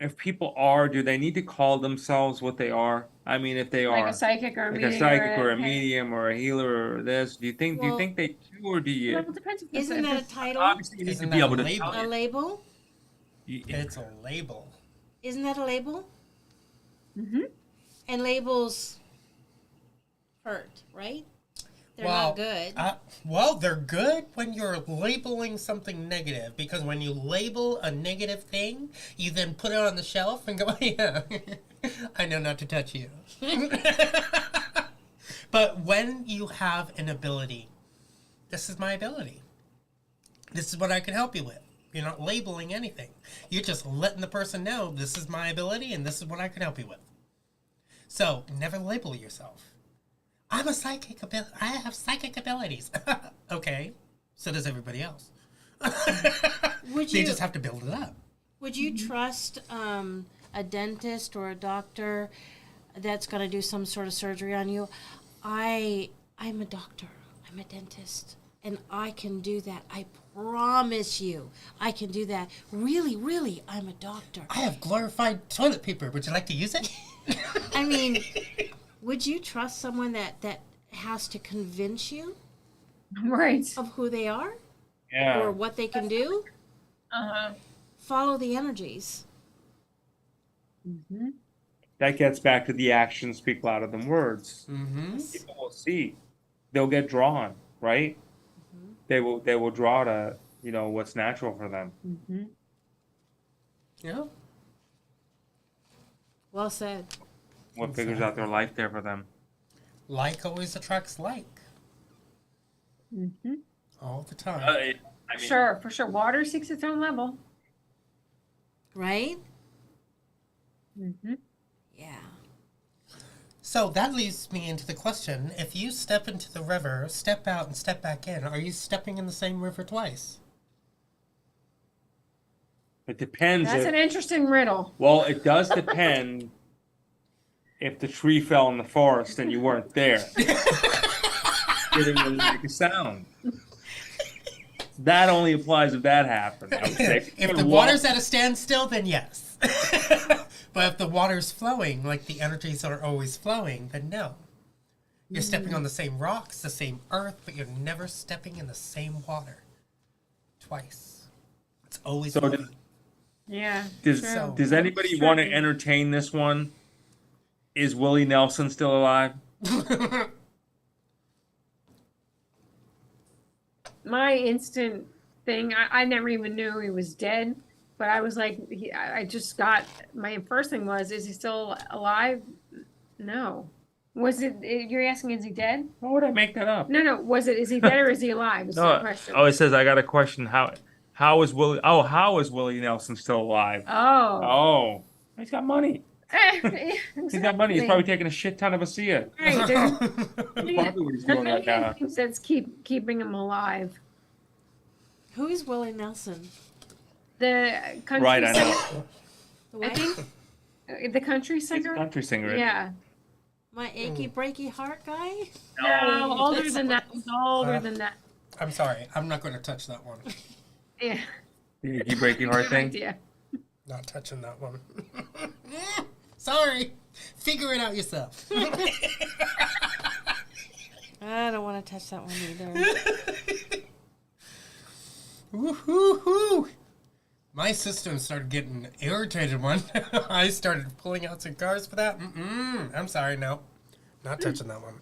if people do they need to call themselves what they are? I mean, if they Like are a psychic or a like medium. a psychic or a medium or a healer or this, do you think Well, they do, or do you? Well, it depends if Isn't that a title? Obviously, you need to Isn't be that able a to. label? A label? It's a label. Isn't that a label? Mm-hmm. And labels hurt, right? They're Well, not good. Well, they're good when you're labeling something negative, because when you label a negative thing, you then put it on the shelf and go, yeah, I know not to touch you. But when you have an ability, this is my ability. This is what I can help you with. You're not labeling anything. You're just letting the person know this is my ability and this is what I can help you with. So never label yourself. I'm a psychic I have psychic abilities. Okay. So does everybody else. Would They you just have to build it up. would you trust a dentist or a doctor that's going to do some sort of surgery on you? I'm a doctor. I'm a dentist. And I can do that. I promise you. I can do that. Really, really, I'm a doctor. I have glorified toilet paper. Would you like to use it? I mean, would you trust someone that has to convince you Right. of who they are or Yeah. what they can do? Uh-huh. Follow the energies. Mm-hmm. That gets back to the actions speak louder than words. Mm-hmm. People will see. They'll get drawn, right? They will draw to, what's natural for them. Mm-hmm. Yeah. Well said. What figures out their life there for them. Like always attracts like. Mm-hmm. All the time. I mean, Sure, for sure. Water seeks its own level. Right? Mm-hmm. Yeah. So that leads me into the question, if you step into the river, step out and step back in, are you stepping in the same river twice? it depends. That's an interesting riddle. Well, it does depend if the tree fell in the forest and you weren't there. It didn't really make a sound. That only applies if that happened. I would say. If the water's at a standstill, then yes. But if the water's flowing, like the energies are always flowing, then no. You're stepping on the same rocks, the same earth, but you're never stepping in the same water twice. It's always So moving. Yeah. Does true. does anybody want to entertain this one? Is Willie Nelson still alive? My instant thing, I never even knew he was dead, but I was like, I just got, my first thing was, is he still alive? No. Was it, you're asking, is he dead? Why would I make that up? No, is he dead or is he alive? Is the No. question. Oh, it says I got a question. How is Willie? Oh, how is Willie Nelson still alive? Oh. Oh, he's got money. He's got money. He's Exactly. probably taking a shit ton of Asia. Right, That's probably what he's doing right now. things that's keeping him alive. Who is Willie Nelson? The country Right, I singer, know. The I what? think the country He's a singer. country singer. Yeah. My achy breaky heart guy? No, older than that. He's older than that. I'm sorry, I'm not going to touch that one. Yeah. The achy breaky heart Good thing. idea. Not touching that one. Sorry. Figure it out yourself. I don't want to touch that one either. Woo-hoo-hoo. My system started getting irritated when I started pulling out cigars for that. I'm sorry, no. Not touching that one.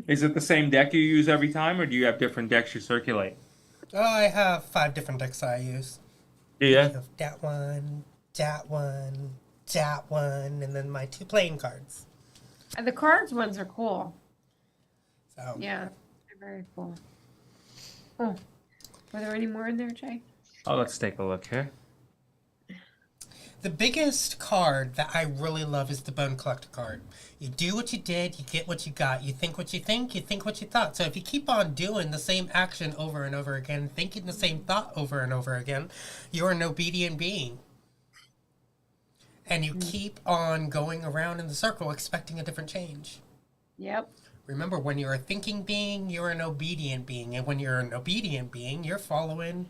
Is it the same deck you use every time, or do you have different decks you circulate? Oh, I have 5 different decks I use. I Yeah. have that one, that one, that one, and then my 2 playing cards. And the cards ones are cool. So Yeah, they're very cool. Oh, were there any more in there, Jay? Oh, let's take a look here. the biggest card that I really love is the Bone Collector card. You do what you did, you get what you got. You think what you think what you thought. So if you keep on doing the same action over and over again, thinking the same thought over and over again, you're an obedient being. And you keep on going around in the circle expecting a different change. Yep. Remember, when you're a thinking being, you're an obedient being. And when you're an obedient being, you're following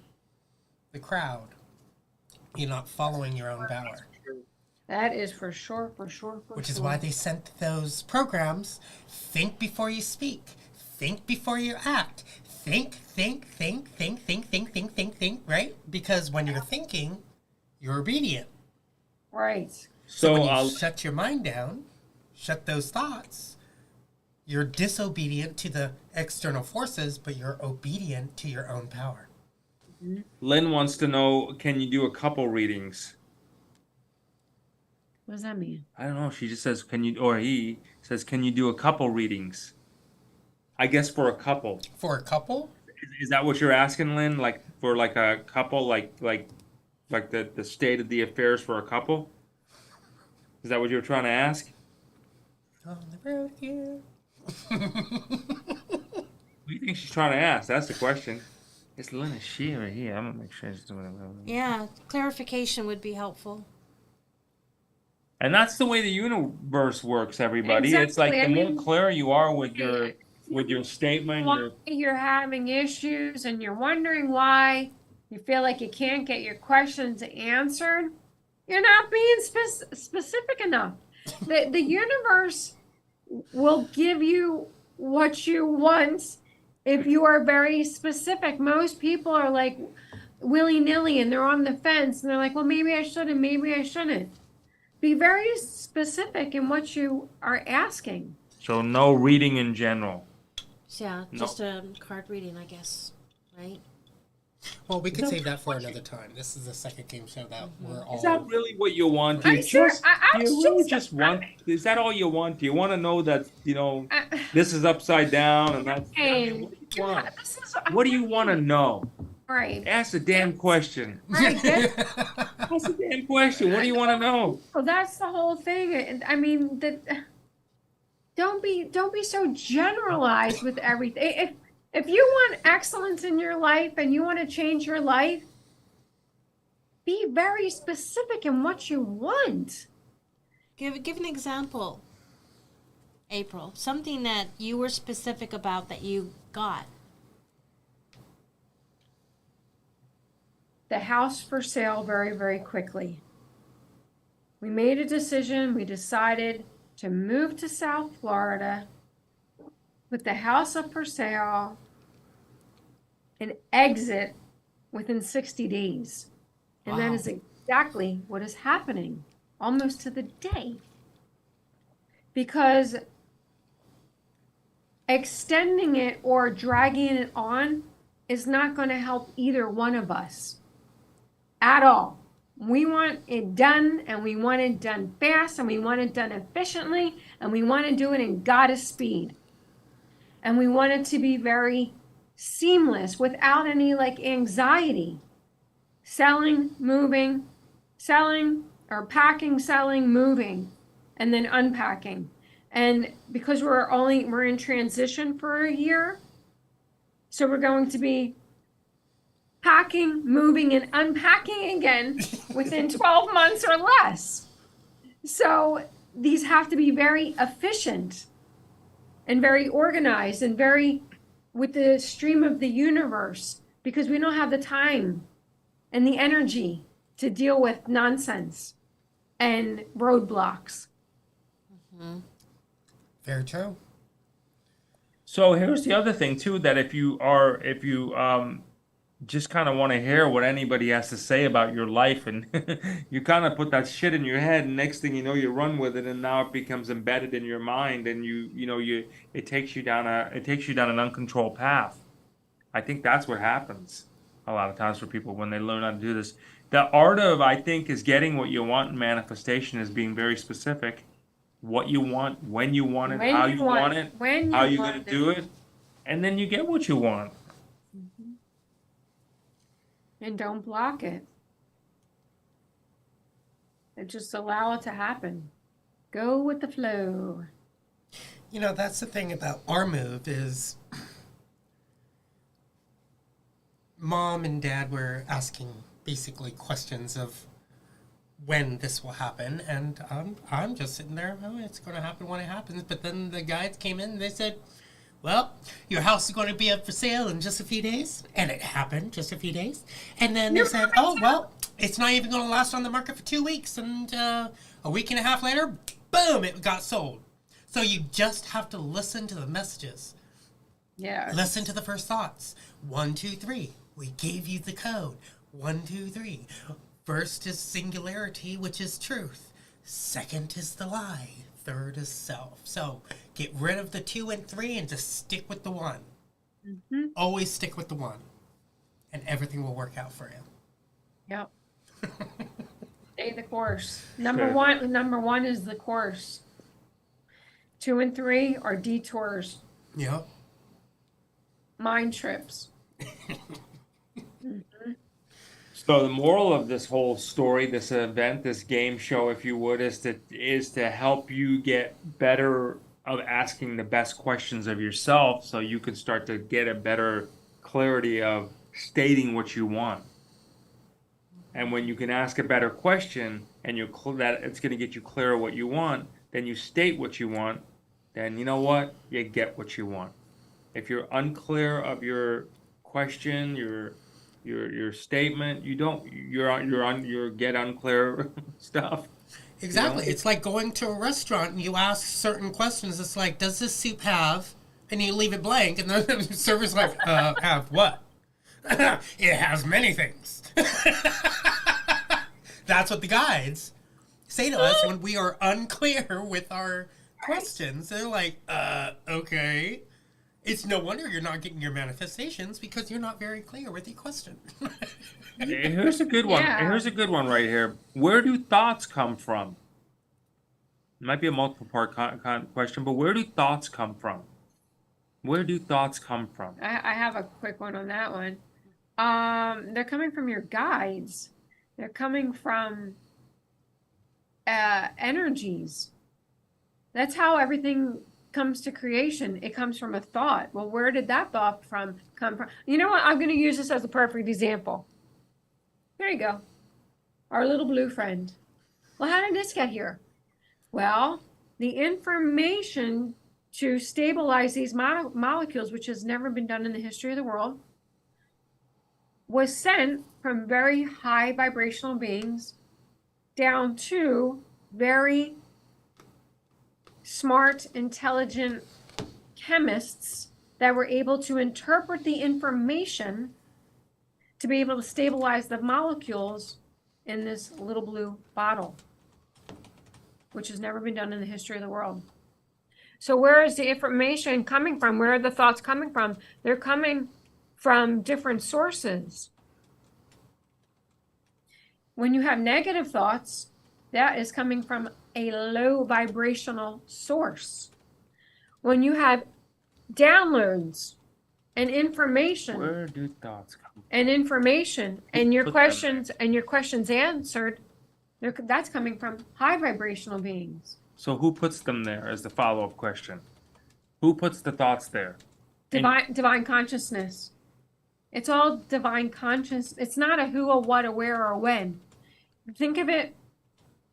the crowd. You're not following your own power. That is for sure, Which is why they sent those programs. Think before you speak. Think before you act. Think, right? Because when you're thinking, you're obedient. Right. So when So you shut your mind down, shut those thoughts, you're disobedient to the external forces, but you're obedient to your own power. Lynn wants to know, can you do a couple readings? What does that mean? I don't know. She just says, can you, or he says, can you do a couple readings? I guess for a couple. For a couple, Is that what you're asking, Lynn? Like, for like a couple, like the state of the affairs for a couple? Is that what you were trying to ask? On the road here. What do you think she's trying to ask? That's the question. It's Lena Shearer here. I'm gonna make sure she's doing it. Yeah, clarification would be helpful. And that's the way the universe works, everybody. It's like Exactly. the I more mean, clear you are with your statement, why you're having issues and you're wondering why you feel like you can't get your questions answered, you're not being specific enough. The universe will give you what you want if you are very specific. Most people are like willy-nilly and they're on the fence and they're like, well, maybe I shouldn't, maybe I shouldn't. Be very specific in what you are asking. so no reading in general. Yeah, No. just a card reading, I guess, right? Well, we could save that for another time. This is the second game show that we're all. Is that really what you want? Do you I'm sure- just, I do you was really just- just want? Is that all you want? Do you want to know that I- this is upside down and that's? I mean, what do you want? This is What do you want to know? right. Ask the damn question. Right. Ask the damn question. What do you want to know? Well, that's the whole thing. And I mean, don't be so generalized with everything. If you want excellence in your life and you want to change your life, be very specific in what you want. Give an example, April. Something that you were specific about that you got. The house for sale very, very quickly. We made a decision. We decided to move to South Florida, put the house up for sale, and exit within 60 days. And that Wow. is exactly what is happening, almost to the day. Because extending it or dragging it on is not going to help either one of us at all. We want it done, and we want it done fast, and we want it done efficiently, and we want to do it in goddess speed. And we want it to be very seamless without any like anxiety. Selling, moving, selling, or packing, selling, moving, and then unpacking. And because we're in transition for a year, so we're going to be packing, moving, and unpacking again within 12 months or less. So these have to be very efficient and very organized and very with the stream of the universe, because we don't have the time and the energy to deal with nonsense and roadblocks. Very true. So here's the other thing too, that if you just kind of want to hear what anybody has to say about your life, and you kind of put that shit in your head, and next thing you know, you run with it, and now it becomes embedded in your mind, and it takes you down an uncontrolled path. I think that's what happens a lot of times for people when they learn how to do this. The art of, I think, is getting what you want in manifestation is being very specific. What you want, when you want it, When how you you want want it, it, when how you you're want going to it. do it, and then you get what you want. And don't block it. And just allow it to happen. Go with the flow. You know, that's the thing about our move is Mom and Dad were asking basically questions of when this will happen, and I'm just sitting there, oh, it's going to happen when it happens. But then the guys came in and they said, well, your house is going to be up for sale in just a few days. And it happened just a few days. And then they said, oh, well, it's not even going to last on the market for 2 weeks. And a week and a half later, boom, it got sold. So you just have to listen to the messages. Yeah. Listen to the first thoughts. 1, 2, 3. We gave you the code. 1, 2, 3. First is singularity, which is truth. Second is the lie. Third is self. So get rid of the 2 and 3 and just stick with the 1. Mm-hmm. Always stick with the 1. And everything will work out for you. Yep. Stay the course. Number Sure. one is the course. 2 and 3 are detours, Yep. mind trips. So the moral of this whole story, this event, this game show, if you would, is to help you get better of asking the best questions of yourself, so you can start to get a better clarity of stating what you want. And when you can ask a better question, and that it's going to get you clear what you want, then you state what you want. Then you know what, you get what you want. If you're unclear of your question, your statement, you get unclear stuff. Exactly. You know? It's like going to a restaurant and you ask certain questions. It's like, does this soup have? And you leave it blank, and the server's like, have what? It has many things. That's what the guides say to us when we are unclear with our questions. They're like, okay. It's no wonder you're not getting your manifestations, because you're not very clear with your question. Here's a good one. Yeah. Here's a good one right here. Where do thoughts come from? It might be a multiple part question, but where do thoughts come from? Where do thoughts come from? I have a quick one on that one. They're coming from your guides. They're coming from energies. That's how everything comes to creation. It comes from a thought. Well, where did that thought come from? You know what? I'm going to use this as a perfect example. There you go. Our little blue friend. Well, how did this get here? Well, the information to stabilize these molecules, which has never been done in the history of the world, was sent from very high vibrational beings down to very smart, intelligent chemists that were able to interpret the information to be able to stabilize the molecules in this little blue bottle, which has never been done in the history of the world. So where is the information coming from? Where are the thoughts coming from? They're coming from different sources. When you have negative thoughts, that is coming from a low vibrational source. When you have downloads and information, Where do thoughts come and your questions answered, that's coming from high vibrational beings. So who puts them there is the follow-up question. Who puts the thoughts there? Divine consciousness. It's all divine conscious. It's not a who, a what, a where, or a when. Think of it.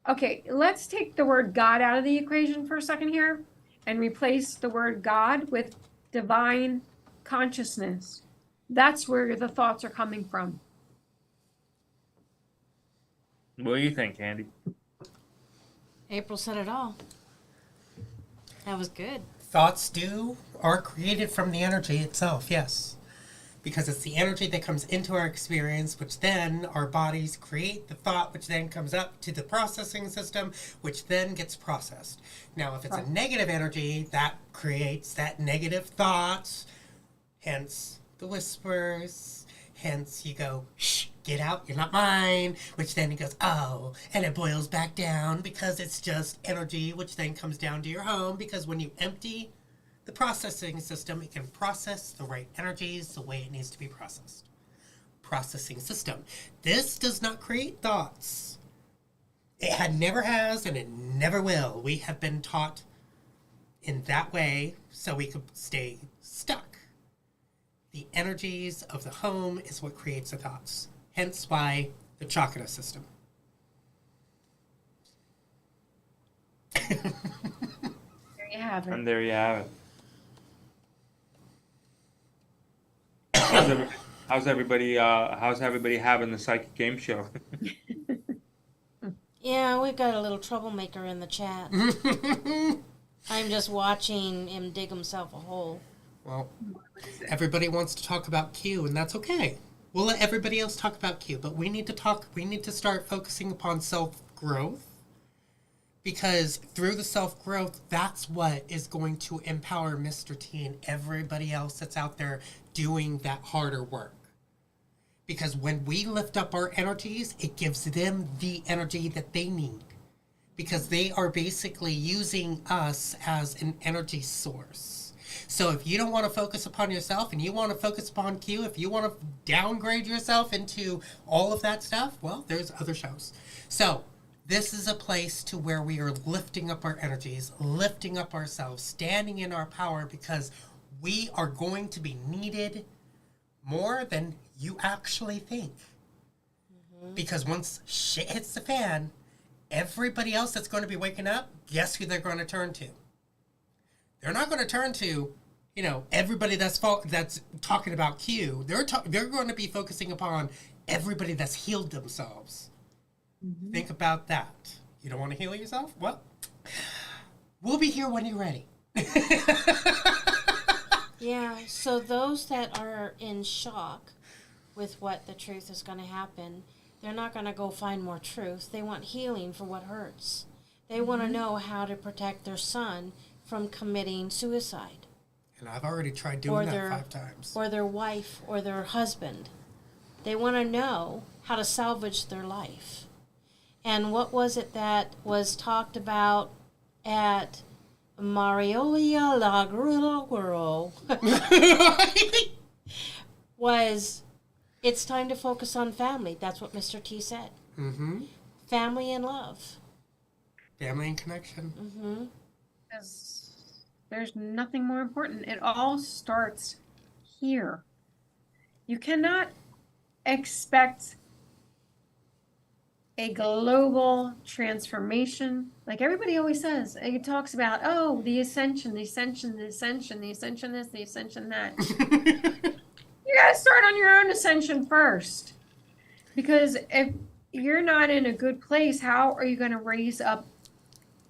Okay, let's take the word God out of the equation for a second here and replace the word God with divine consciousness. That's where the thoughts are coming from. What do you think, Andy? April said it all. That was good. Thoughts are created from the energy itself, yes. Because it's the energy that comes into our experience, which then our bodies create the thought, which then comes up to the processing system, which then gets processed. Now, if it's a negative energy, that creates that negative thought, hence the whispers, hence you go, shh, get out, you're not mine, which then it goes, oh, and it boils back down because it's just energy, which then comes down to your home, because when you empty the processing system, it can process the right energies the way it needs to be processed. Processing system. This does not create thoughts. It never has, and it never will. We have been taught in that way so we could stay stuck. The energies of the home is what creates the thoughts. Hence why the chakra system. There you have it. And there you have it. How's everybody having the psychic game show? Yeah, we've got a little troublemaker in the chat. I'm just watching him dig himself a hole. Well, everybody wants to talk about Q, and that's okay. We'll let everybody else talk about Q, but we need to start focusing upon self-growth, because through the self-growth, that's what is going to empower Mr. T and everybody else that's out there doing that harder work. Because when we lift up our energies, it gives them the energy that they need. Because they are basically using us as an energy source. So if you don't want to focus upon yourself and you want to focus upon Q, if you want to downgrade yourself into all of that stuff, well, there's other shows. So this is a place to where we are lifting up our energies, lifting up ourselves, standing in our power, because we are going to be needed more than you actually think. Because once shit hits the fan, everybody else that's going to be waking up, guess who they're going to turn to? They're not going to turn to, everybody that's talking about Q. They're going to be focusing upon everybody that's healed themselves. Think about that. You don't want to heal yourself? Well, we'll be here when you're ready. Yeah, so those that are in shock with what the truth is going to happen, they're not going to go find more truth. They want healing for what hurts. They want to know how to protect their son from committing suicide. And I've already tried doing that 5 times. Or their wife or their husband. They want to know how to salvage their life. And what was it that was talked about at Mariola Lagro was, it's time to focus on family. That's what Mr. T said. Family and love. Family and connection. Because there's nothing more important. It all starts here. You cannot expect a global transformation. Like everybody always says, it talks about, oh, the ascension, the ascension, the ascension, the ascension this, the ascension that. You gotta start on your own ascension first. Because if you're not in a good place, how are you gonna raise up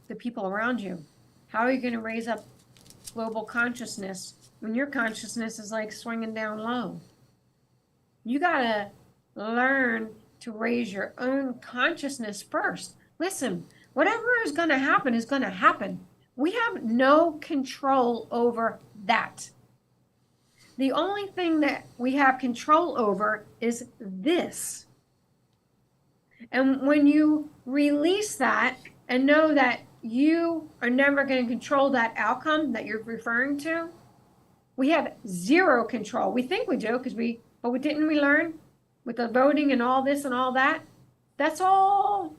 the people around you? How are you gonna raise up global consciousness when your consciousness is like swinging down low? You gotta learn to raise your own consciousness first. Listen, whatever is going to happen is going to happen. We have no control over that. The only thing that we have control over is this. And when you release that and know that you are never going to control that outcome that you're referring to, we have zero control. We think we do but didn't we learn? With the voting and all this and all that, that's all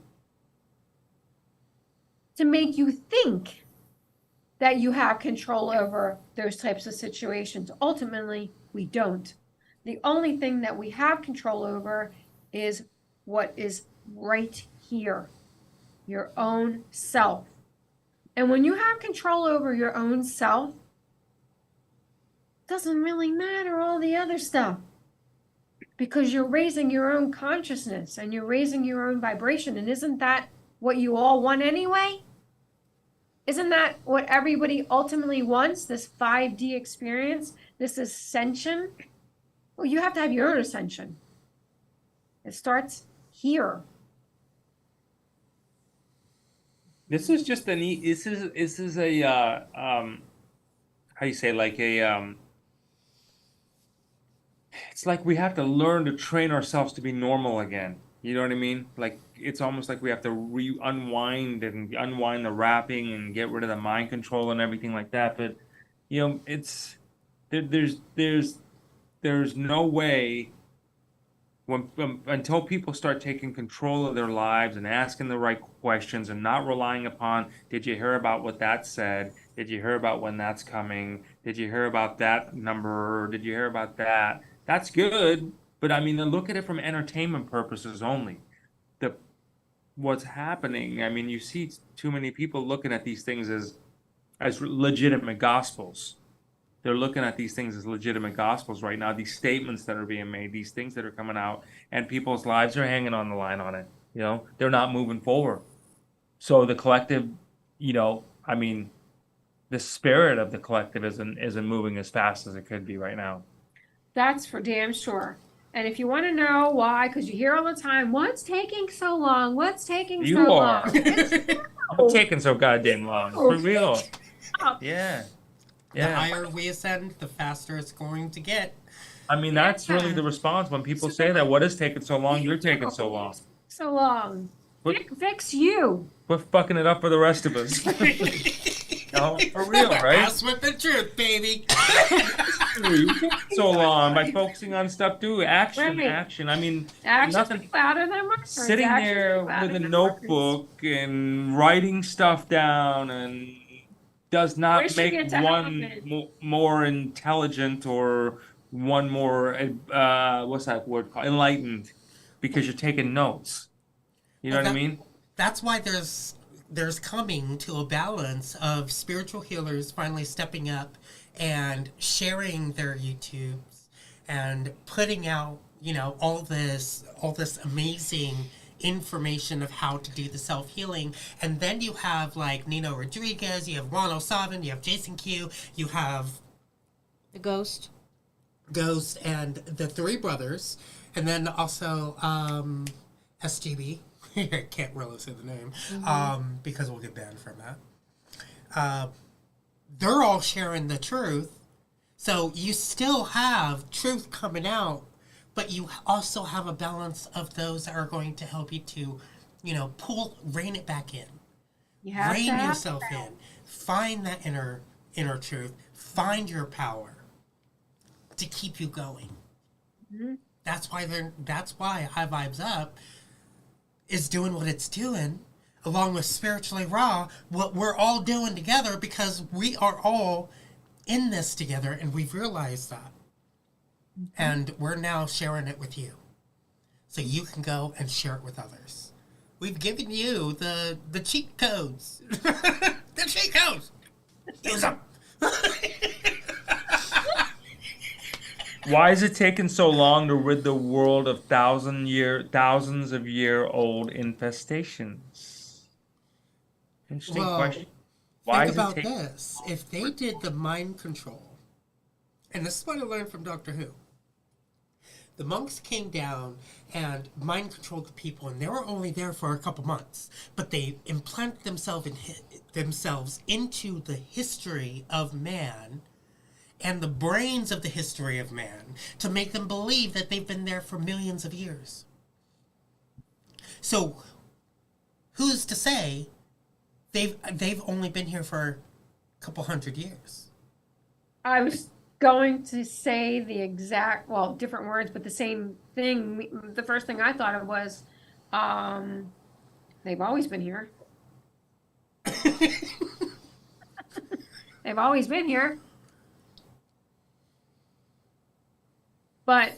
to make you think that you have control over those types of situations. Ultimately, we don't. The only thing that we have control over is what is right here, your own self. And when you have control over your own self, it doesn't really matter all the other stuff. Because you're raising your own consciousness and you're raising your own vibration. And isn't that what you all want anyway? Isn't that what everybody ultimately wants, this 5D experience, this ascension? Well, you have to have your own ascension. It starts here. This is just a neat, this is a, how you say, like a, it's like we have to learn to train ourselves to be normal again. You know what I mean? Like it's almost like we have to unwind the wrapping and get rid of the mind control and everything like that. But it's there's no way until people start taking control of their lives and asking the right questions and not relying upon, did you hear about what that said? Did you hear about when that's coming? Did you hear about that number? Did you hear about that? That's good, but I mean, look at it from entertainment purposes only. What's happening, I mean, you see too many people looking at these things as legitimate gospels. They're looking at these things as legitimate gospels right now, these statements that are being made, these things that are coming out, and people's lives are hanging on the line on it. They're not moving forward. So the collective, I mean, the spirit of the collective isn't moving as fast as it could be right now. That's for damn sure. And if you want to know why, because you hear all the time, what's taking so long? What's taking so long? I'm taking so goddamn long. For real. Yeah. The higher we ascend, the faster it's going to get. I mean, that's really the response when people say that. What is taking so long? You're taking so long. So long. Fix you. We're fucking it up for the rest of us. No, for real, right? Ass with the truth, baby. You took so long by focusing on stuff too. Action, Right. action. I mean, Actions nothing. speak louder than words. Sitting Actions there speak louder with a than notebook and writing stuff down and does not Wishing make it to one happen. more intelligent or one more what's that word called? Enlightened, because you're taking notes. You know Well, what I mean? that's why there's coming to a balance of spiritual healers finally stepping up and sharing their YouTubes and putting out, all this amazing information of how to do the self-healing. And then you have like Nino Rodriguez, you have Juan O'Sullivan, you have Jason Q, you have The ghost. Ghost and the Three Brothers, and then also SGB. I can't really say the name because we'll get banned from that. They're all sharing the truth, so you still have truth coming out, but you also have a balance of those that are going to help you to, rein it back in, You have rein to have yourself in, find that inner truth, find your power to keep you going. That's why High Vibes Up is doing what it's doing, along with Spiritually Raw, what we're all doing together, because we are all in this together, and we've realized that. And we're now sharing it with you. So you can go and share it with others. We've given you the cheat codes. The cheat codes! Use them! Why is it taking so long to rid the world of thousands of year old infestations? Interesting question. Why Think is it about taking? this. If they did the mind control, and this is what I learned from Doctor Who. The monks came down and mind controlled the people, and they were only there for a couple months. But they implanted themselves into the history of man and the brains of the history of man to make them believe that they've been there for millions of years. So, who's to say they've only been here for a couple hundred years? I was going to say the exact, well, different words, but the same thing. The first thing I thought of was, they've always been here. They've always been here. But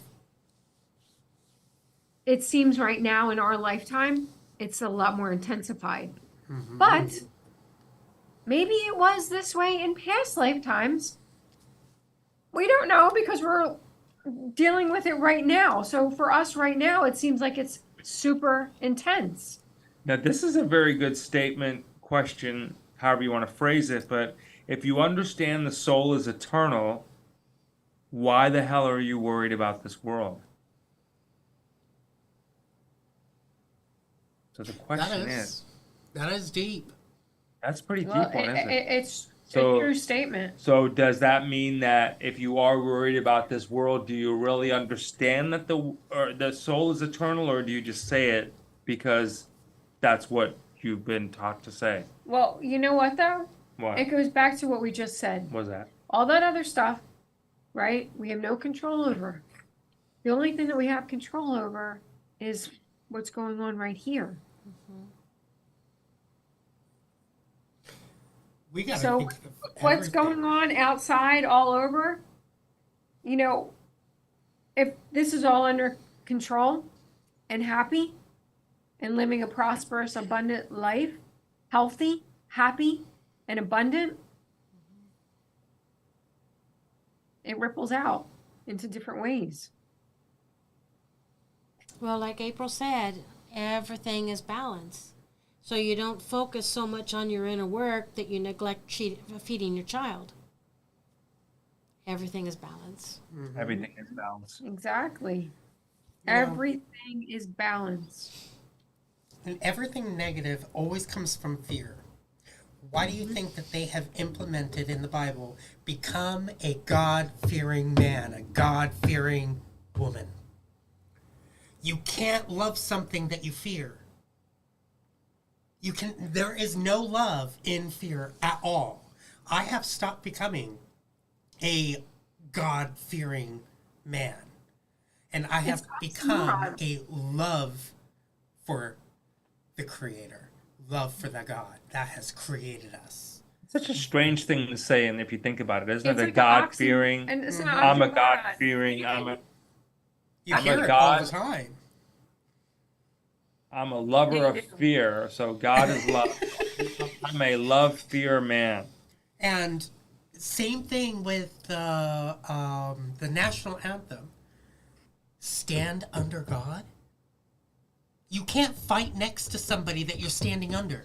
it seems right now in our lifetime, it's a lot more intensified. But maybe it was this way in past lifetimes. We don't know because we're dealing with it right now. So for us right now, it seems like it's super intense. Now, this is a very good statement, question, however you want to phrase it, but if you understand the soul is eternal, why the hell are you worried about this world? So the question is, that is deep. that's a pretty Well, deep one, isn't it? it's So- a true statement. So does that mean that if you are worried about this world, do you really understand that the soul is eternal, or do you just say it because that's what you've been taught to say? Well, you know what though? What It goes back to what we just said. was that? All that other stuff, right? We have no control over. The only thing that we have control over is what's going on right here. We gotta So, think of What's everything. going on outside all over? You know, if this is all under control and happy and living a prosperous, abundant life, healthy, happy, and abundant, it ripples out into different ways. Well, like April said, everything is balance. So you don't focus so much on your inner work that you neglect feeding your child. Everything is balance. Everything is balanced. Exactly. You know- Everything is balance. And everything negative always comes from fear. Why do you think that they have implemented in the Bible, become a God-fearing man, a God-fearing woman? You can't love something that you fear. There is no love in fear at all. I have stopped becoming a God-fearing man. And I have become not. a love for the Creator, love for the God that has created us. Such a strange thing to say, and if you think about it, isn't It's it? A like God-fearing. and it's an I'm a oxymoron. God-fearing. You I'm a hear it God. all the time. I'm a lover of fear. So God is love. I'm a love-fear man. And same thing with the national anthem. Stand under God. You can't fight next to somebody that you're standing under.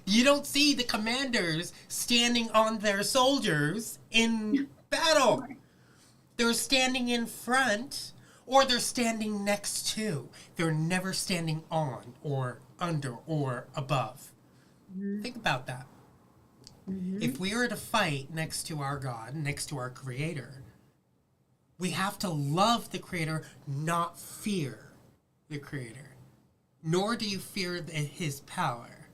You don't see the commanders standing on their soldiers in battle. They're standing in front or they're standing next to. They're never standing on or under or above. Think about that. If we were to fight next to our God, next to our Creator, we have to love the Creator, not fear the Creator. Nor do you fear His power,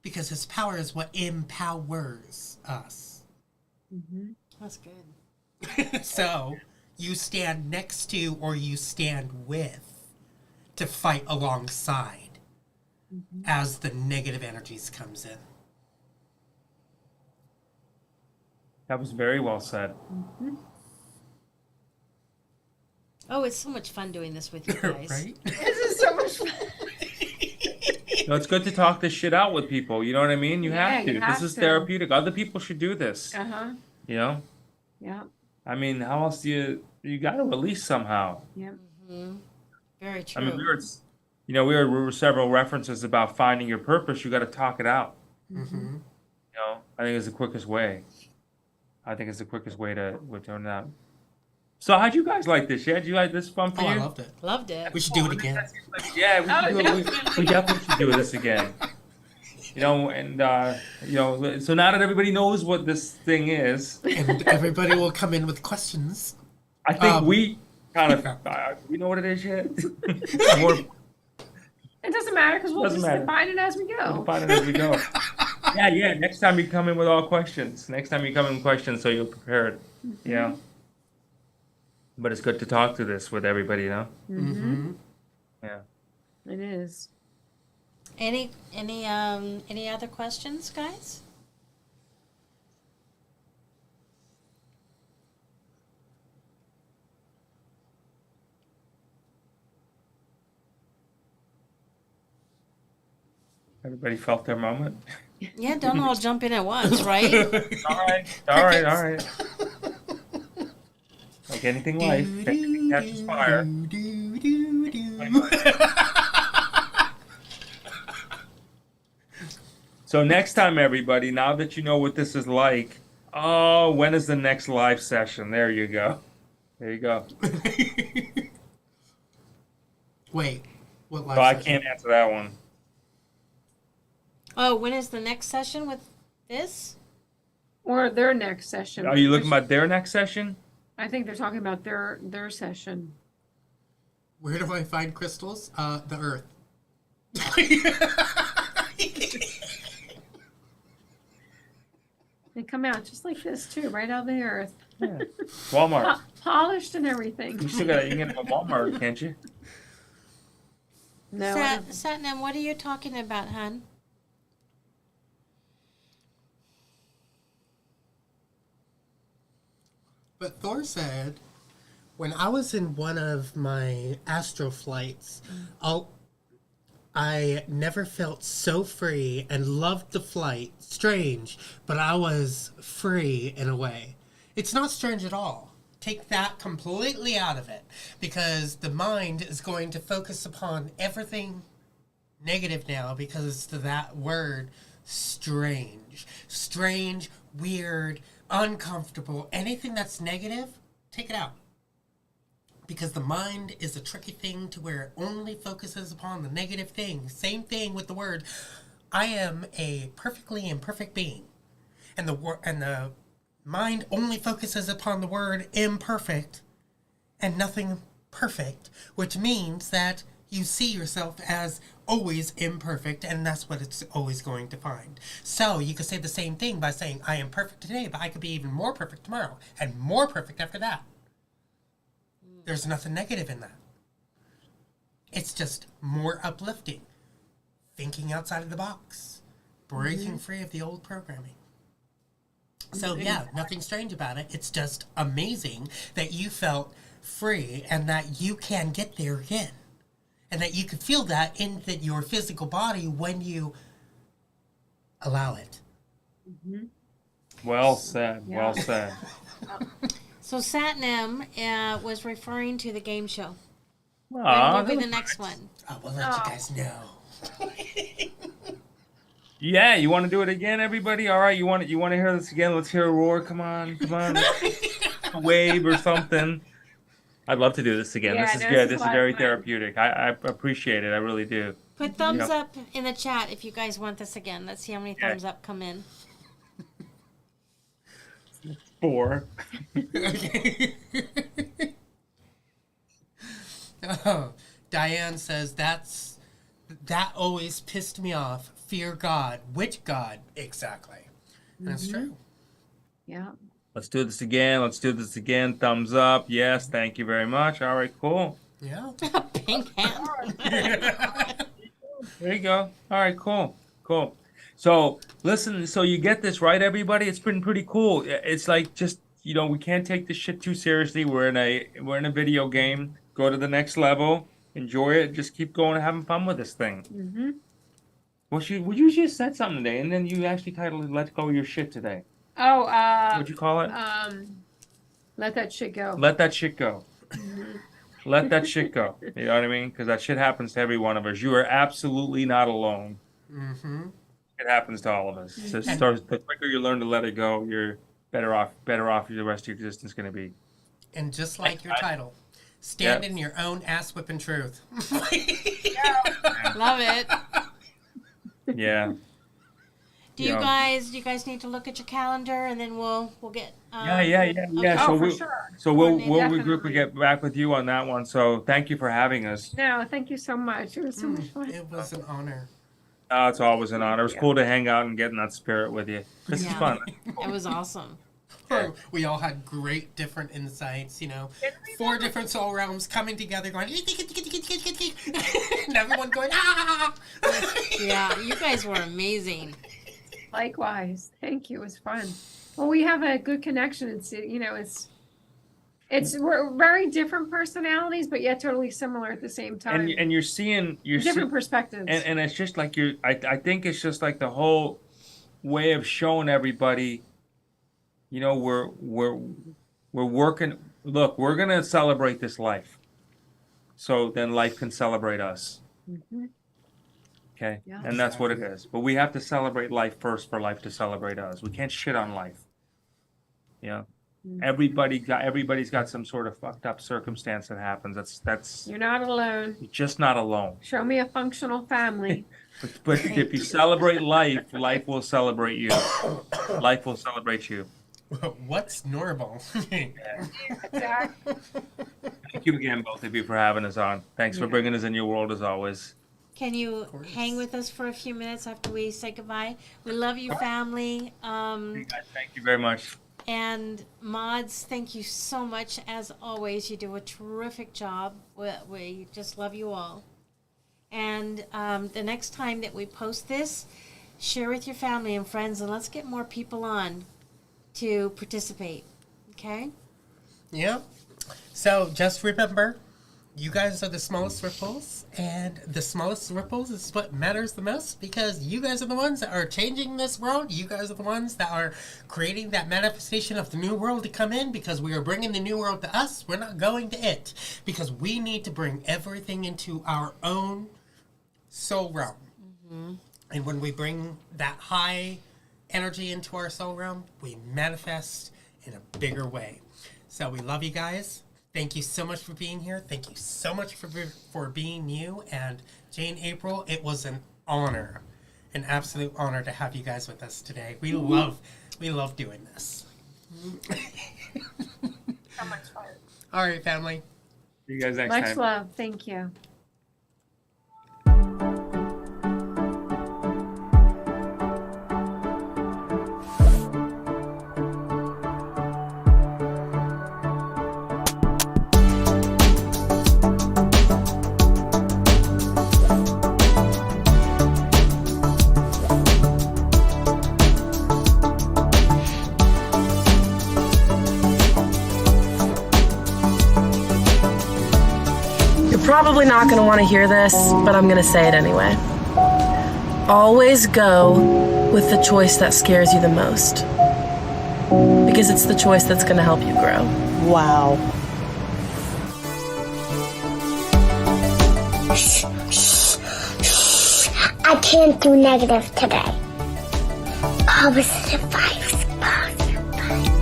because His power is what empowers us. That's good. So you stand next to or you stand with to fight alongside as the negative energies comes in. That was very well said. Oh, it's so much fun doing this with you guys. Right? This is so much fun. No, it's good to talk this shit out with people. You know what I mean? You Yeah, have to. you This have is to. therapeutic. Other people should do this. Uh-huh. You know? Yeah. I mean, how else do you got to release somehow? Yeah. Very true. I mean, we were several references about finding your purpose. You got to talk it out. Mm-hmm. You know, I think it's the quickest way. I think it's the quickest way to turn it out. So, how'd you guys like this? Yeah, did you like this fun for Oh, you? I loved it. Loved it. We should do it again. Yeah, we definitely should do this again. You know, and so now that everybody knows what this thing is, And everybody will come in with questions. I think we kind of yeah. we know what it is yet. More It doesn't matter because we'll Doesn't just matter. define it as we we'll go. find it as we go. Yeah. Next time you come in with all questions. Next time you come in with questions, so you're prepared. Yeah. But it's good to talk to this with everybody, you know. Mm-hmm. Yeah. It is. Any other questions, guys? Everybody felt their moment. Yeah, don't all jump in at once, right? All right. Like anything life, anything catches fire. So next time, everybody, now that you know what this is like, oh, when is the next live session? There you go. There you go. Wait, what live So I session? can't answer that one. Oh, when is the next session with this? Or their next session. Are you looking about their next session? I think they're talking about their session. Where do I find crystals? The Earth. They come out just like this too, right out of the earth. Yeah. Walmart. Polished and everything. You can get them at Walmart, can't you? No. Satnam, what are you talking about, hon? But Thor said, when I was in one of my astro flights, I never felt so free and loved the flight. Strange, but I was free in a way. It's not strange at all. Take that completely out of it, because the mind is going to focus upon everything negative now because of that word strange. Strange, weird, uncomfortable, anything that's negative, take it out. Because the mind is a tricky thing to where it only focuses upon the negative thing. Same thing with the word, I am a perfectly imperfect being. And the mind only focuses upon the word imperfect and nothing perfect, which means that You see yourself as always imperfect, and that's what it's always going to find. So you could say the same thing by saying, I am perfect today, but I could be even more perfect tomorrow, and more perfect after that. There's nothing negative in that. It's just more uplifting. Thinking outside of the box. Breaking free of the old programming. So yeah, nothing strange about it. It's just amazing that you felt free and that you can get there again. And that you can feel that in your physical body when you allow it. Well said. Well said. So Satnam was referring to the game show. When Aw, will be the next one? I will let you guys know. yeah, you want to do it again, everybody? All right, you want to hear this again? Let's hear a roar. Come on. A wave or something. I'd love to do this again. Yeah, This is no, good. this is This a is lot very of fun. therapeutic. I appreciate it. I really do. Put thumbs Yep. up in the chat if you guys want this again. Let's see how many Yeah. thumbs up come in. 4. Oh, Diane says that always pissed me off. Fear God. Which God? Exactly. That's true. Yeah. Let's do this again. Let's do this again. Thumbs up. Yes, thank you very much. All right, cool. Yeah. Pink hand. There you go. All right, cool. So listen, so you get this, right, everybody? It's been pretty cool. It's like just, we can't take this shit too seriously. We're in a video game. Go to the next level. Enjoy it. Just keep going and having fun with this thing. Mm-hmm. Well, you just said something today, and then you actually titled it "Let Go of Your Shit" today. Oh, What'd you call it? let that shit go. Let that shit go. Let that shit go. You know what I mean? Because that shit happens to every one of us. You are absolutely not alone. Mm-hmm. It happens to all of us. So the quicker you learn to let it go, you're better off the rest of your existence going to be. And just like your title, stand in your own ass whipping truth. Love it. Yeah. Do you guys need to look at your calendar and then we'll get Yeah. Oh, for sure. So we'll Definitely. regroup and get back with you on that one. So thank you for having us. No, thank you so much. It was so much fun. It was an honor. Oh, it's always an honor. It was cool to hang out and get in that spirit with you. This is Yeah. fun. It was awesome. Yeah. We all had great different insights, 4 different soul realms coming together going and everyone going Yeah, you guys were amazing. Likewise. Thank you. It was fun. Well, we have a good connection. We're very different personalities, but yet totally similar at the same time. And you're seeing different perspectives. and it's just like I think it's just like the whole way of showing everybody, we're working. Look, we're gonna celebrate this life, so then life can celebrate us. Okay, Yeah. and that's what it is. But we have to celebrate life first for life to celebrate us. We can't shit on life. Everybody's got some sort of fucked up circumstance that happens. That's You're not alone. you're just not alone. Show me a functional family. But if you celebrate life, life will celebrate you. Life will celebrate you. What's normal? Exactly. Thank you again, both of you, for having us on. Thanks for bringing us in your world as always. Can you hang with us for a few minutes after we say goodbye? We love you, family. Thank you very much. And mods, thank you so much. As always, you do a terrific job. We just love you all. And the next time that we post this, share with your family and friends, and let's get more people on to participate. Okay? Yep. So just remember, you guys are the smallest ripples, and the smallest ripples is what matters the most, because you guys are the ones that are changing this world. You guys are the ones that are creating that manifestation of the new world to come in, because we are bringing the new world to us. We're not going to it, because we need to bring everything into our own soul realm. And when we bring that high energy into our soul realm, we manifest in a bigger way. So we love you guys. Thank you so much for being here. Thank you so much for being you. And Jane, April, it was an honor, an absolute honor to have you guys with us today. We love doing this. So much fun. All right, family. See you guys next Much time. love. Thank you. probably not going to want to hear this, but I'm going to say it anyway. Always go with the choice that scares you the most. Because it's the choice that's going to help you grow. Wow. I can't do negative today. Positive vibes, positive vibes.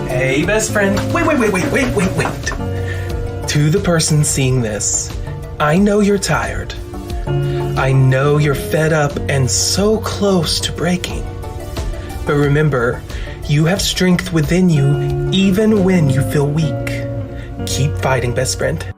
Hey, best friend. Wait. To the person seeing this, I know you're tired. I know you're fed up and so close to breaking. But remember, you have strength within you even when you feel weak. Keep fighting, best friend.